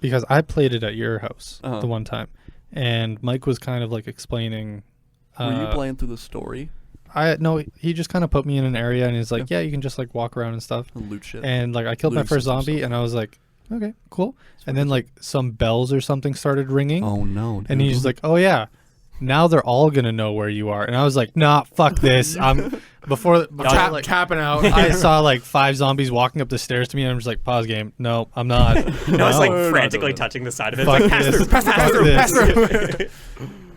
because I played it at your house the one time, and Mike was kind of like explaining. Were you playing through the story? No, he just kind of put me in an area and he's like, yeah, you can just like walk around and stuff. And loot shit. And like I killed my first zombie and I was like, okay, cool. And then like some bells or something started ringing. Oh no. Dude. And he's like, oh yeah, now they're all gonna know where you are. And I was like, nah, fuck this. Before like, tapping out. I saw like 5 zombies walking up the stairs to me and I'm just like, pause game. No, I'm not. No, it's like No. frantically touching the side of it. Fuck It's like, this. pass through.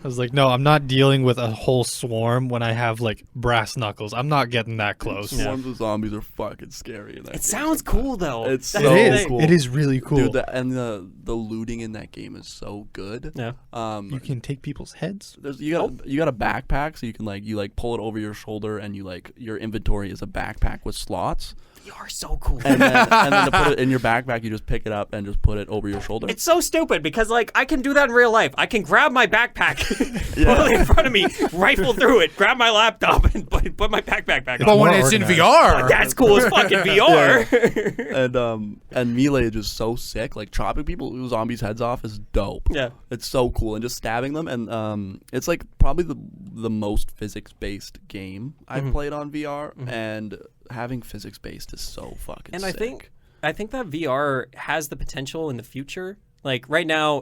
I was like, no, I'm not dealing with a whole swarm when I have like brass knuckles. I'm not getting that close. Swarms of zombies are fucking scary. It sounds cool though. It's That's so the thing. cool. It is really cool. Dude, and the looting in that game is so good. Yeah. You can take people's heads. You got a backpack, so you can like pull it over your shoulder, and your inventory is a backpack with slots. You are so cool. And then to put it in your backpack, you just pick it up and just put it over your shoulder. It's so stupid because like I can do that in real life. I can grab my backpack, put it in front of me, rifle through it, grab my laptop, and put my backpack back on. But when more it's in organized. VR, Like, that's cool as fucking VR. And melee is just so sick. Like chopping people zombies' heads off is dope. Yeah. It's so cool, and just stabbing them, and it's like probably the most physics-based game I've played on VR, and having physics-based is so fucking. And sick. I think that VR has the potential in the future. Like right now,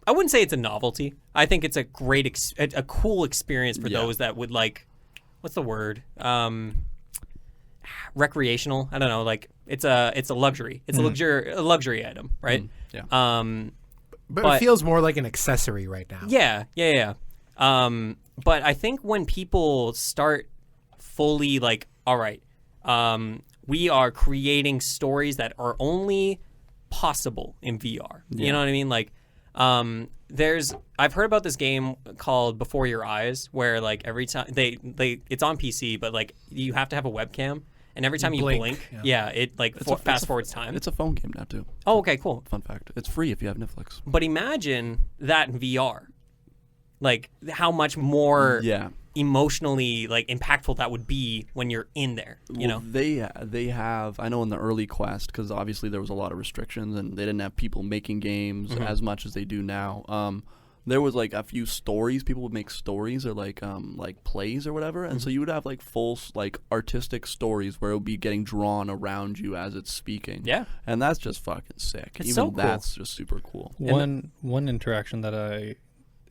I wouldn't say it's a novelty. I think it's a great, a cool experience for those that would like, what's the word? Recreational. I don't know. Like it's a luxury. It's a luxury item, right? Yeah. but it feels more like an accessory right now. Yeah. But I think when people start fully like, all right, we are creating stories that are only possible in VR. You know what I mean? Like, I've heard about this game called Before Your Eyes, where like every time it's on PC, but like you have to have a webcam, and every time you blink, it like fast forwards time. It's a phone game now too. Oh, okay, cool. Fun fact: it's free if you have Netflix. But imagine that in VR, like how much more emotionally like impactful that would be when you're in there. You know, they have. I know in the early Quest, because obviously there was a lot of restrictions and they didn't have people making games as much as they do now. There was like a few stories. People would make stories or like plays or whatever, and so you would have like full like artistic stories where it would be getting drawn around you as it's speaking. Yeah, and that's just fucking sick. It's so cool. That's just super cool. One interaction that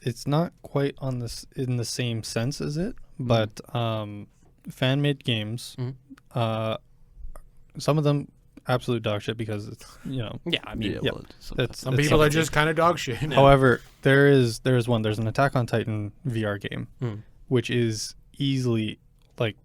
it's not quite on this in the same sense as it, but fan-made games, some of them absolute dog shit because it's, you know. Yeah, I mean, some people are just kind of dog shit. However, there is one. There's an Attack on Titan VR game, which is easily like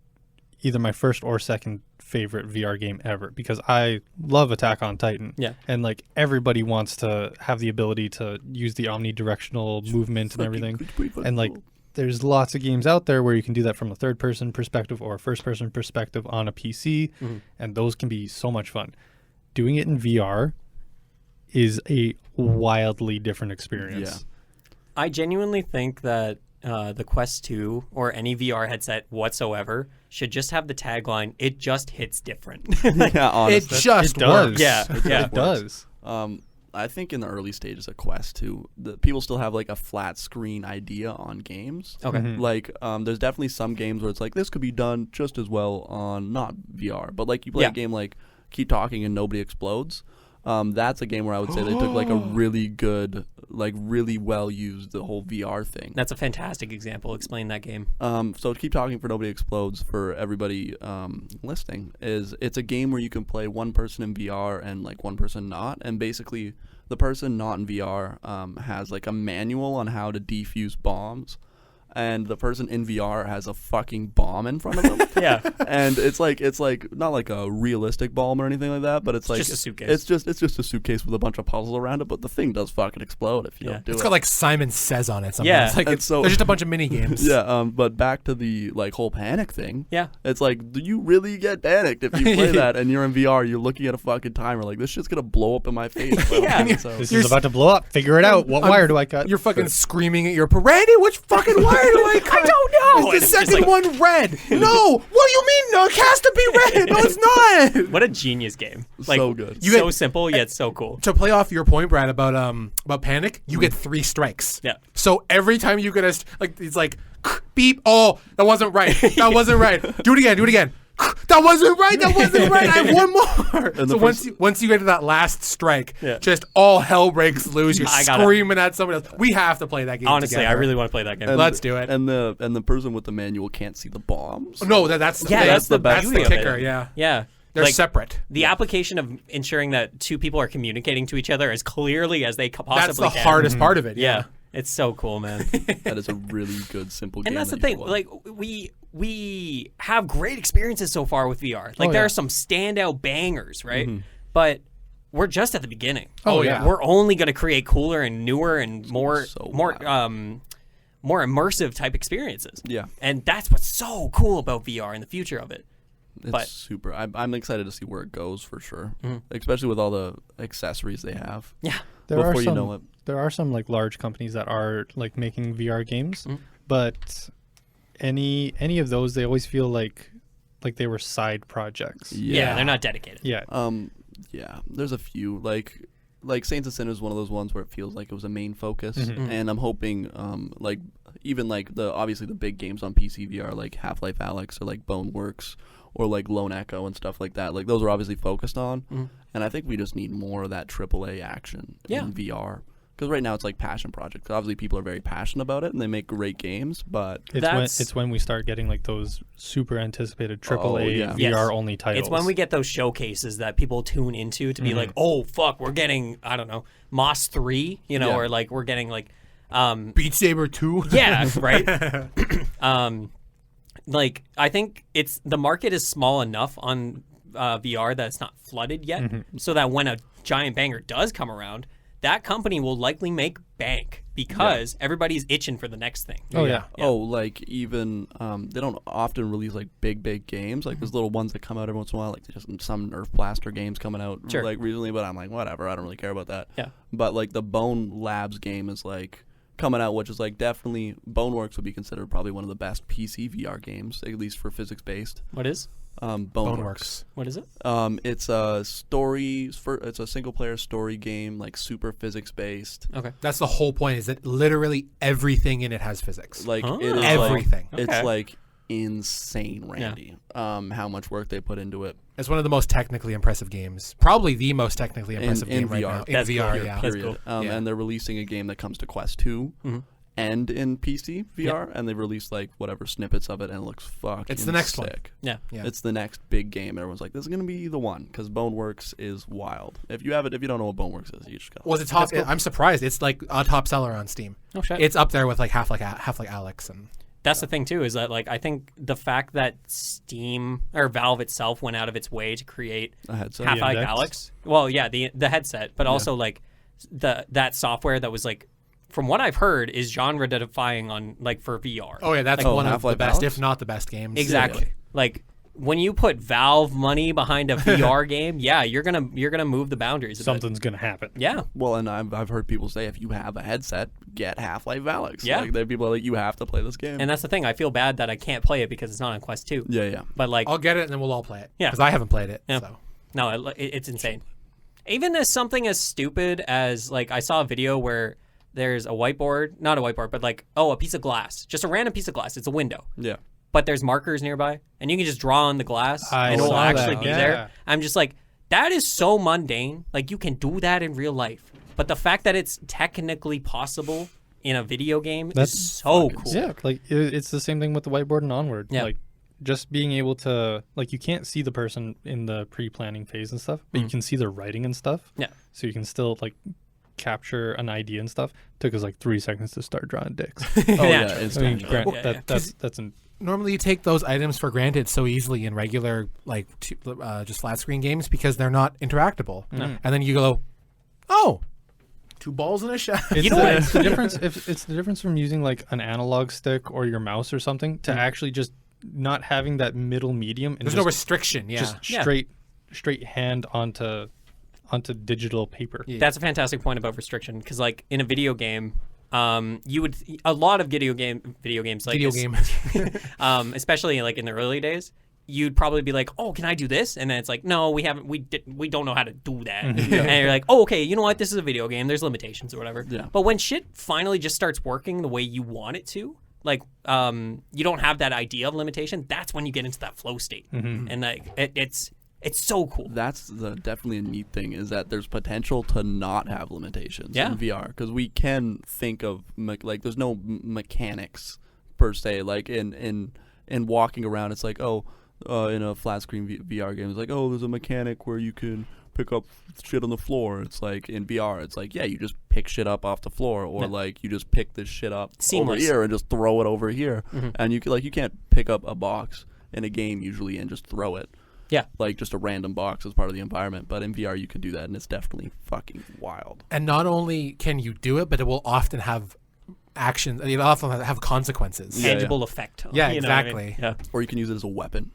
either my first or second favorite VR game ever, because I love Attack on Titan. Yeah. And like everybody wants to have the ability to use the omnidirectional movement and everything. And like there's lots of games out there where you can do that from a third person perspective or a first person perspective on a PC, and those can be so much fun. Doing it in VR is a wildly different experience. Yeah. I genuinely think that the Quest 2 or any VR headset whatsoever should just have the tagline, "It just hits different." Yeah, honestly. It just works. Yeah, it does. I think in the early stages of Quest 2, people still have like a flat screen idea on games. Okay. Like, there's definitely some games where it's like, this could be done just as well on not VR. But like you play a game like Keep Talking and Nobody Explodes. That's a game where I would say they took like a really good, like really well used the whole VR thing. That's a fantastic example. Explain that game. So Keep Talking for Nobody Explodes for everybody listening it's a game where you can play one person in VR and like one person not, and basically the person not in VR has like a manual on how to defuse bombs. And the person in VR has a fucking bomb in front of them. Yeah. And it's like not like a realistic bomb or anything like that, but it's like just a suitcase. It's just a suitcase with a bunch of puzzles around it, but the thing does fucking explode if you don't do it. It's got like Simon Says on it sometimes. Yeah. Like there's just a bunch of mini games. Yeah, but back to the like whole panic thing. Yeah. It's like, do you really get panicked if you play that and you're in VR, you're looking at a fucking timer like, this shit's gonna blow up in my face. This is about to blow up. Figure it out. What wire do I cut? You're fucking screaming at your Randy, which fucking wire do I cut? I don't know. Is the second one red? No. What do you mean? No, it has to be red. No, it's not. What a genius game. Like, so good. So simple yet so cool. To play off your point, Brad, about panic, you get 3 strikes. Yeah. So every time you get it's like beep. Oh, that wasn't right. That wasn't right. Do it again. That wasn't right. I have one more. And so once you get to that last strike, just all hell breaks loose. You're screaming at somebody else. We have to play that game. Honestly, together. I really want to play that game. Let's do it. And the person with the manual can't see the bombs. No, that's the best. That's the kicker. Yeah. Yeah. They're like, separate. The application of ensuring that two people are communicating to each other as clearly as they possibly can. That's the hardest part of it. Yeah. It's so cool, man. That is a really good, simple game. And that's the thing. Like, we have great experiences so far with VR. Like, there are some standout bangers, right? But we're just at the beginning. Oh, yeah. We're only going to create cooler and newer and more immersive type experiences. Yeah. And that's what's so cool about VR and the future of it. It's super. I'm excited to see where it goes for sure, especially with all the accessories they have. Yeah. There are some like large companies that are like making VR games, but any of those, they always feel like they were side projects. Yeah, they're not dedicated. Yeah. Yeah. There's a few like Saints and Sinners is one of those ones where it feels like it was a main focus, and I'm hoping like even like obviously the big games on PC VR like Half-Life Alyx or like Boneworks or like Lone Echo and stuff like that. Like those are obviously focused on, and I think we just need more of that AAA action in VR. Because right now it's like passion projects. Obviously, people are very passionate about it and they make great games, but it's when we start getting like those super anticipated AAA VR only titles. It's when we get those showcases that people tune into to be like, oh fuck, we're getting, I don't know, Moss 3, or like we're getting like Beat Saber 2. Yeah, right. Like I think the market is small enough on VR that it's not flooded yet, so that when a giant banger does come around, that company will likely make bank because everybody's itching for the next thing. Oh yeah. Oh, like even they don't often release like big games. Like there's little ones that come out every once in a while, like just some Nerf Blaster games coming out like recently. But I'm like, whatever, I don't really care about that. Yeah. But like the Bone Labs game is like coming out, which is like definitely Boneworks would be considered probably one of the best PC VR games, at least for physics based. What is? Boneworks. What is it? It's a it's a single player story game, like super physics based. Okay. That's the whole point, is that literally everything in it has physics. Like Oh. it is Everything. Like, Okay. It's like insane, Randy. How much work they put into it. It's one of the most technically impressive games. Probably the most technically impressive in game right VR. now. In That's VR, cool. yeah. That's Period. cool. Yeah. And they're releasing a game that comes to Quest 2 and in PC VR, and they've released like whatever snippets of it, and it looks fucking It's the next one. sick. Yeah. Yeah. It's the next big game. Everyone's like, this is gonna be the one, because Boneworks is wild. If you don't know what Boneworks is, you just gotta. Was it top? I'm surprised. It's like a top seller on Steam. Oh shit. It's up there with like half like Alex and. That's the thing too, is that like I think the fact that Steam or Valve itself went out of its way to create A headset. Half-Life index? Alex. Well, yeah, the headset, but also like that software that was like, from what I've heard, is genre defying on like for VR. Oh yeah, that's Like, one of the Half-Life best, Alex? if not the best games. Exactly. Like when you put Valve money behind a VR game, yeah, you're gonna move the boundaries. A bit. Something's gonna happen. Yeah. Well, and I've heard people say if you have a headset, get Half-Life Alex. Yeah. Like there are people like, you have to play this game. And that's the thing. I feel bad that I can't play it because it's not on Quest 2. yeah. But like, I'll get it and then we'll all play it. Yeah. Because I haven't played it. Yeah. So. no, it's insane. Even as something as stupid as like I saw a video where there's a whiteboard, not a whiteboard, but like a piece of glass, just a random piece of glass. It's a window. Yeah. But there's markers nearby, and you can just draw on the glass, I and it will saw that, actually be yeah. there. I'm just like, that is so mundane. Like, you can do that in real life. But the fact that it's technically possible in a video game That's is so cool. Yeah, like it's the same thing with the whiteboard and Onward. Yeah. Like just being able to, like, you can't see the person in the pre-planning phase and stuff, but you can see their writing and stuff. Yeah. So you can still like capture an idea and stuff. Took us like 3 seconds to start drawing dicks. Oh Yeah, yeah. true. It's I mean, natural. grant, Yeah, yeah. that's an Normally you take those items for granted so easily in regular like just flat screen games because they're not interactable. And then you go, oh, 2 balls in a shot. It's know the, what? it's the difference. If it's the difference from using like an analog stick or your mouse or something to actually just not having that middle medium and There's no restriction. Yeah. just Yeah. straight hand onto digital paper. Yeah. That's a fantastic point about restriction, because like in a video game, you would a lot of video games like Video this- game. especially like in the early days, you'd probably be like, "Oh, can I do this?" And then it's like, "No, we don't know how to do that." And you're like, "Oh, okay, you know what? This is a video game. There's limitations or whatever." Yeah. But when shit finally just starts working the way you want it to, like you don't have that idea of limitation, that's when you get into that flow state. And like it's so cool. That's definitely a neat thing, is that there's potential to not have limitations Yeah. in VR, because we can think of like there's no mechanics per se, like in walking around. It's like in a flat screen VR game, it's like there's a mechanic where you can pick up shit on the floor. It's like in VR, it's like you just pick shit up off the floor, or Yeah. like you just pick this shit up Seamless. over here and just throw it over here, and you can't pick up a box in a game usually and just throw it. Yeah. Like just a random box as part of the environment. But in VR, you can do that, and it's definitely fucking wild. And not only can you do it, but it will often have actions. It'll often have consequences. Yeah. Tangible effect. Yeah, You know what I mean? exactly. Yeah. Or you can use it as a weapon.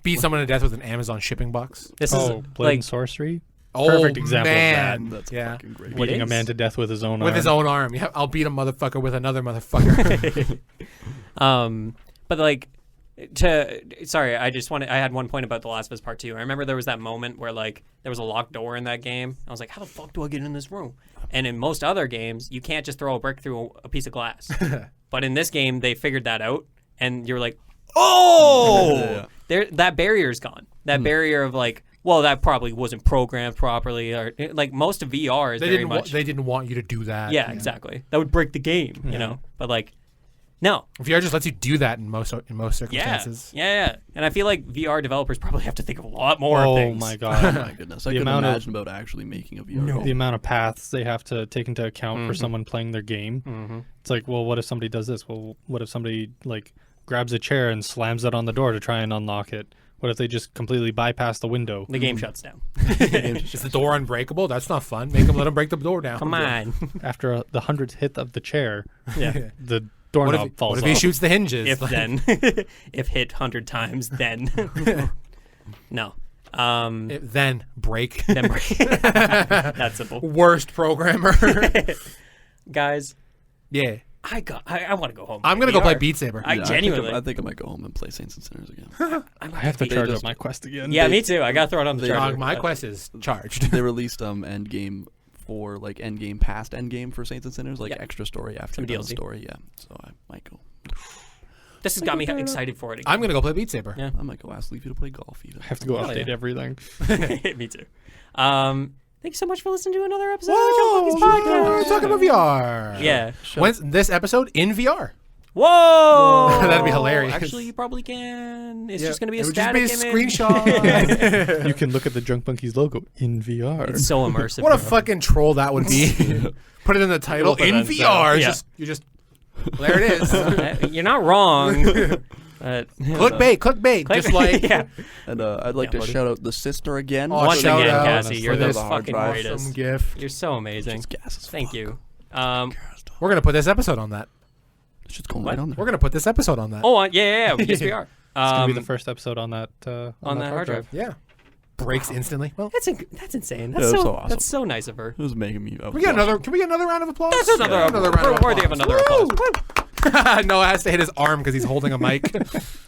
Beat someone to death with an Amazon shipping box. This Oh, is blade like and sorcery. Oh, Perfect example of man. That's yeah. fucking great. What Beating a is? man to death with his own With arm. his own arm. Yeah, I'll beat a motherfucker with another motherfucker. But like, I had one point about The Last of Us Part 2. I remember there was that moment where like there was a locked door in that game. I was like, how the fuck do I get in this room? And in most other games, you can't just throw a brick through a piece of glass. But in this game, they figured that out, and you're like, oh, Yeah. there, that barrier's gone. That barrier of like, well, that probably wasn't programmed properly, or like most of VR is they very didn't. much. They didn't want you to do that. yeah, exactly. That would break the game, you know. But like, No. VR just lets you do that in most Yeah. circumstances. Yeah. And I feel like VR developers probably have to think of a lot more Oh things. my Oh god. my goodness, I The couldn't amount of- imagine about actually making a VR. The game. amount of paths they have to take into account for someone playing their game. Mm-hmm. It's like, well, what if somebody does this? Well, what if somebody like grabs a chair and slams it on the door to try and unlock it? What if they just completely bypass the window? The game shuts down. Is the door unbreakable? That's not fun. Let them break the door down. Come on. After the 100th hit of the chair, Yeah. the What doorknob if, falls what if off. he shoots the hinges? If then. If hit 100 times, then. No. Then break. Then break. That's simple. Worst programmer. Guys, Yeah. I want to go home. I'm going to go play Beat Saber. I genuinely. I think I might go home and play Saints and Sinners again. I have to charge up my Quest again. Yeah, me too. I got to throw it on the charger. My quest is charged. They released Endgame for like Endgame past Endgame for Saints and Sinners, like Yeah. extra story after Some the DLC. story. Yeah, so I might go. This has got me excited for it again. I'm going to go play Beat Saber. Yeah. I might go ask Leafy to play golf. Even. I have to go Hell update yeah. everything. Me too. Thank you so much for listening to another episode Whoa, of the Junk Monkeys we're Podcast. talking about VR. Yeah. When's this episode in VR? Whoa! That'd be hilarious. Actually, you probably can. It's Yeah. just going to be a It would static just be a image. screenshot. You can look at the Drunk Monkeys logo in VR. It's so immersive. What a bro. fucking troll that would be. Put it in the title. We'll put In it on VR. yeah. You just there it is. You're not wrong. Clickbait. Just like yeah. And I'd like Yeah, to buddy. shout out the sister again. Oh, Once shout again, out. Cassie, you're For the the hard fucking drive. greatest. awesome gift. You're so amazing. Just gas as Thank fuck. you. We're gonna put this episode on that. It's just going What? right on there. We're gonna put this episode on that. Oh, yeah. Yes, we are. It's gonna be the first episode on that on that hard drive. Yeah. Breaks instantly. Well, That's insane. Yeah, That's that's so so awesome. that's so nice of her. It was making me. can we get another round of applause? That's another round worthy of another applause. Noah has to hit his arm because he's holding a mic.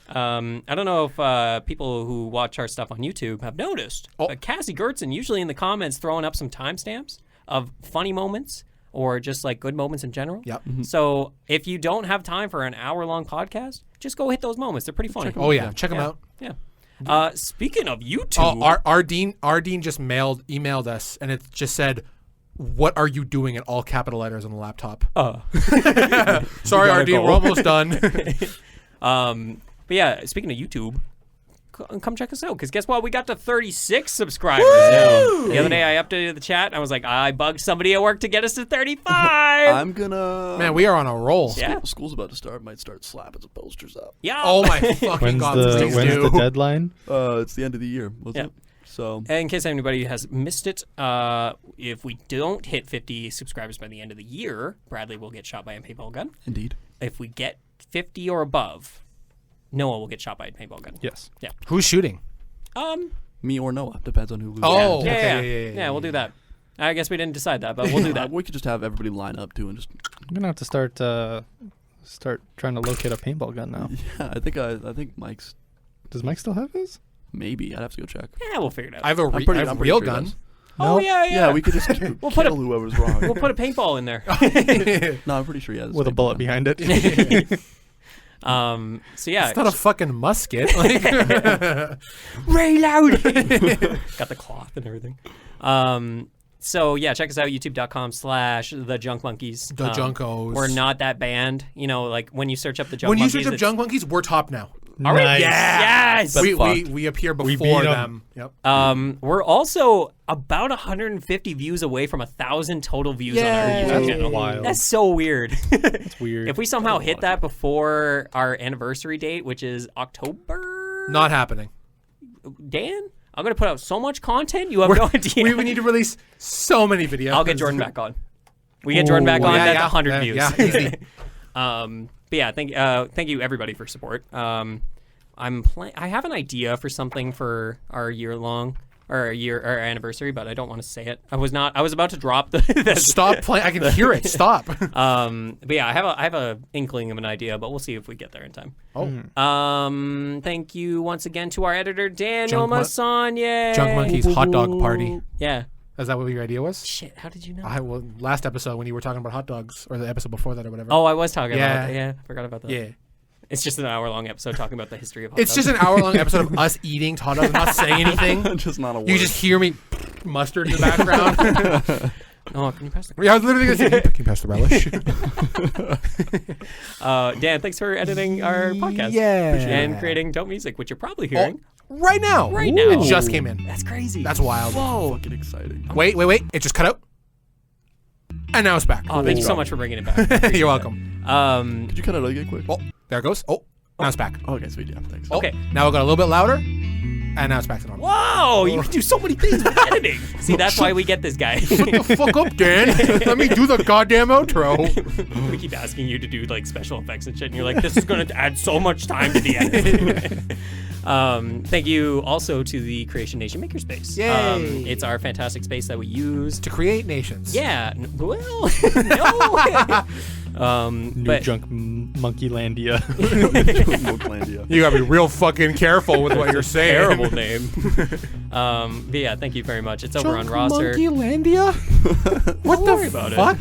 I don't know if people who watch our stuff on YouTube have noticed. Cassey Goertzen usually in the comments throwing up some timestamps of funny moments or just like good moments in general. Yep. So if you don't have time for an hour-long podcast, just go hit those moments. They're pretty funny. Oh yeah, check him out. Yeah. Speaking of YouTube, Oh, Ardeen just emailed us, and it just said, "What are you doing?" in all capital letters on the laptop. Sorry, gotta Ardeen, go. we're almost done. but yeah, speaking of YouTube, come check us out because guess what? We got to 36 subscribers now. The other day I updated the chat. And I was like, I bugged somebody at work to get us to 35. I'm gonna. Man, we are on a roll. Yeah. School's about to start. Might start slapping some posters up. Yeah. Oh my fucking When's god, the please when's do. the deadline? It's the end of the year. Wasn't Yeah. it? So In case anybody has missed it, if we don't hit 50 subscribers by the end of the year, Bradley will get shot by a paintball gun. indeed. If we get 50 or above, Noah will get shot by a paintball gun. Yes. Who's shooting? Me or Noah depends on who loses. Oh, Yeah, okay, yeah, we'll do that. I guess we didn't decide that, but we'll do that. We could just have everybody line up too and just. I'm gonna have to start trying to locate a paintball gun now. Yeah, I think Mike's Does Mike still have his? maybe. I'd have to go check. Yeah, we'll figure it out. I have a I'm pretty real sure he gun. does. Oh, yeah. Yeah, we could just We'll kill put a- whoever's wrong. We'll put a paintball in there. No, I'm pretty sure he has. With a bullet behind it. So yeah, It's not a fucking musket. Like, Ray Loud. Got the cloth and everything. So yeah, check us out, youtube.com/the Junk Monkeys. The Junkos. We're not that band. You know, like when you search up the Junk when you Monkeys. search up it's- Junk Monkeys, we're top now. Are we? Nice. Yes. We appear We before beat 'em. them. Yep. We're also about 150 views away from 1,000 total views on our YouTube That's channel. wild. That's so weird. It's weird. If we somehow hit that before our anniversary date, which is October, Not happening. Dan, I'm gonna put out so much content. You have no idea. We need to release so many videos. I'll get Jordan back on. We get Jordan back Ooh. on. Yeah, That's yeah. 100 views. Yeah, easy. But yeah, thank you everybody for support. I have an idea for something for our our anniversary, but I don't want to say it. I was about to drop the Stop playing. I can hear it. Stop. but yeah, I have a inkling of an idea, but we'll see if we get there in time. Oh. Thank you once again to our editor Daniel Junk Mon- Mosionier. Junk Monkeys hot dog party. Yeah. Is that what your idea was? Shit, how did you know? Last episode when you were talking about hot dogs, or the episode before that, or whatever. Oh, I was talking Yeah. about that. Yeah, I forgot about that. Yeah. It's just an hour-long episode talking about the history of hot It's dogs. just an hour-long episode of us eating hot dogs and not saying anything. just not a word. You just hear me mustard in the background. Oh, can you pass the? Yeah, I was literally going to say, can you pass the relish? Dan, thanks for editing our podcast. Yeah. And creating dope music, which you're probably hearing Right now. Right now. It just came in. That's crazy. That's wild. Whoa. Fucking exciting. Wait. It just cut out. And now it's back. Oh, thank you so much for bringing it back. You're welcome. Could you cut it out again quick? Oh, there it goes. Oh, now it's back. Okay, sweet. Yeah, thanks. Oh, Okay. Now we got a little bit louder. And now it's back to normal. Whoa, you can do so many things with editing. See, that's why we get this guy. Shut the fuck up, Dan. Let me do the goddamn outro. We keep asking you to do like special effects and shit, and you're like, this is going to add so much time to the edit. Thank you also to the Creation Nation Makerspace. Yay. It's our fantastic space that we use. To create nations. Yeah. Well, no. New But junk monkeylandia. Monklandia. You gotta be real fucking careful with what you're saying. terrible name. But yeah, thank you very much. It's over on roster. Monkeylandia? What Don't the worry about it. fuck?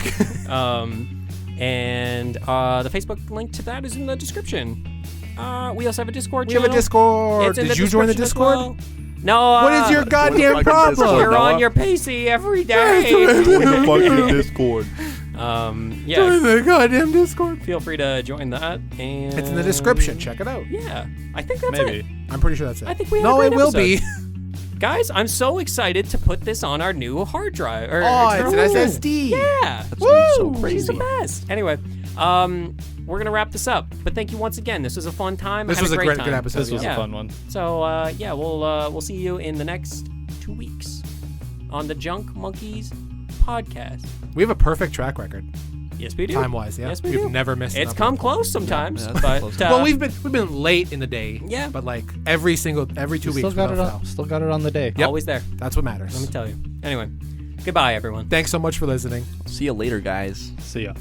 And the Facebook link to that is in the description. We also have a Discord We channel. have a Discord. It's in Did the you join the description as Discord? well. No. What is your goddamn fucking problem? Discord, You're Noah? on your PC every day. Join the fucking Discord. Yeah. Join the goddamn Discord. Feel free to join that. And It's in the description. Check it out. Yeah. I think that's Maybe. it. I'm pretty sure that's it. I think we had No, a it great will episode. be. Guys, I'm so excited to put this on our new hard drive. Oh, it's an external- SSD. Yeah. So She's crazy. the best. Anyway, we're gonna wrap this up. But thank you once again. This was a fun time. This I had was a great great, time. good episode. This was Yeah. a fun one. So yeah, we'll see you in the next 2 weeks on the Junk Monkeys podcast. We have a perfect track record, Yes, we do. time-wise. Yeah, Yes, we we've do. never missed. It's an come upload. close sometimes, Yeah, that's but close. Well, we've been late in the day. Yeah. but like every 2 weeks. Still got it without on. fail. Still got it on the day. Yep. always there. That's what matters. Let me tell you. Anyway, goodbye, everyone. Thanks so much for listening. See you later, guys. See ya.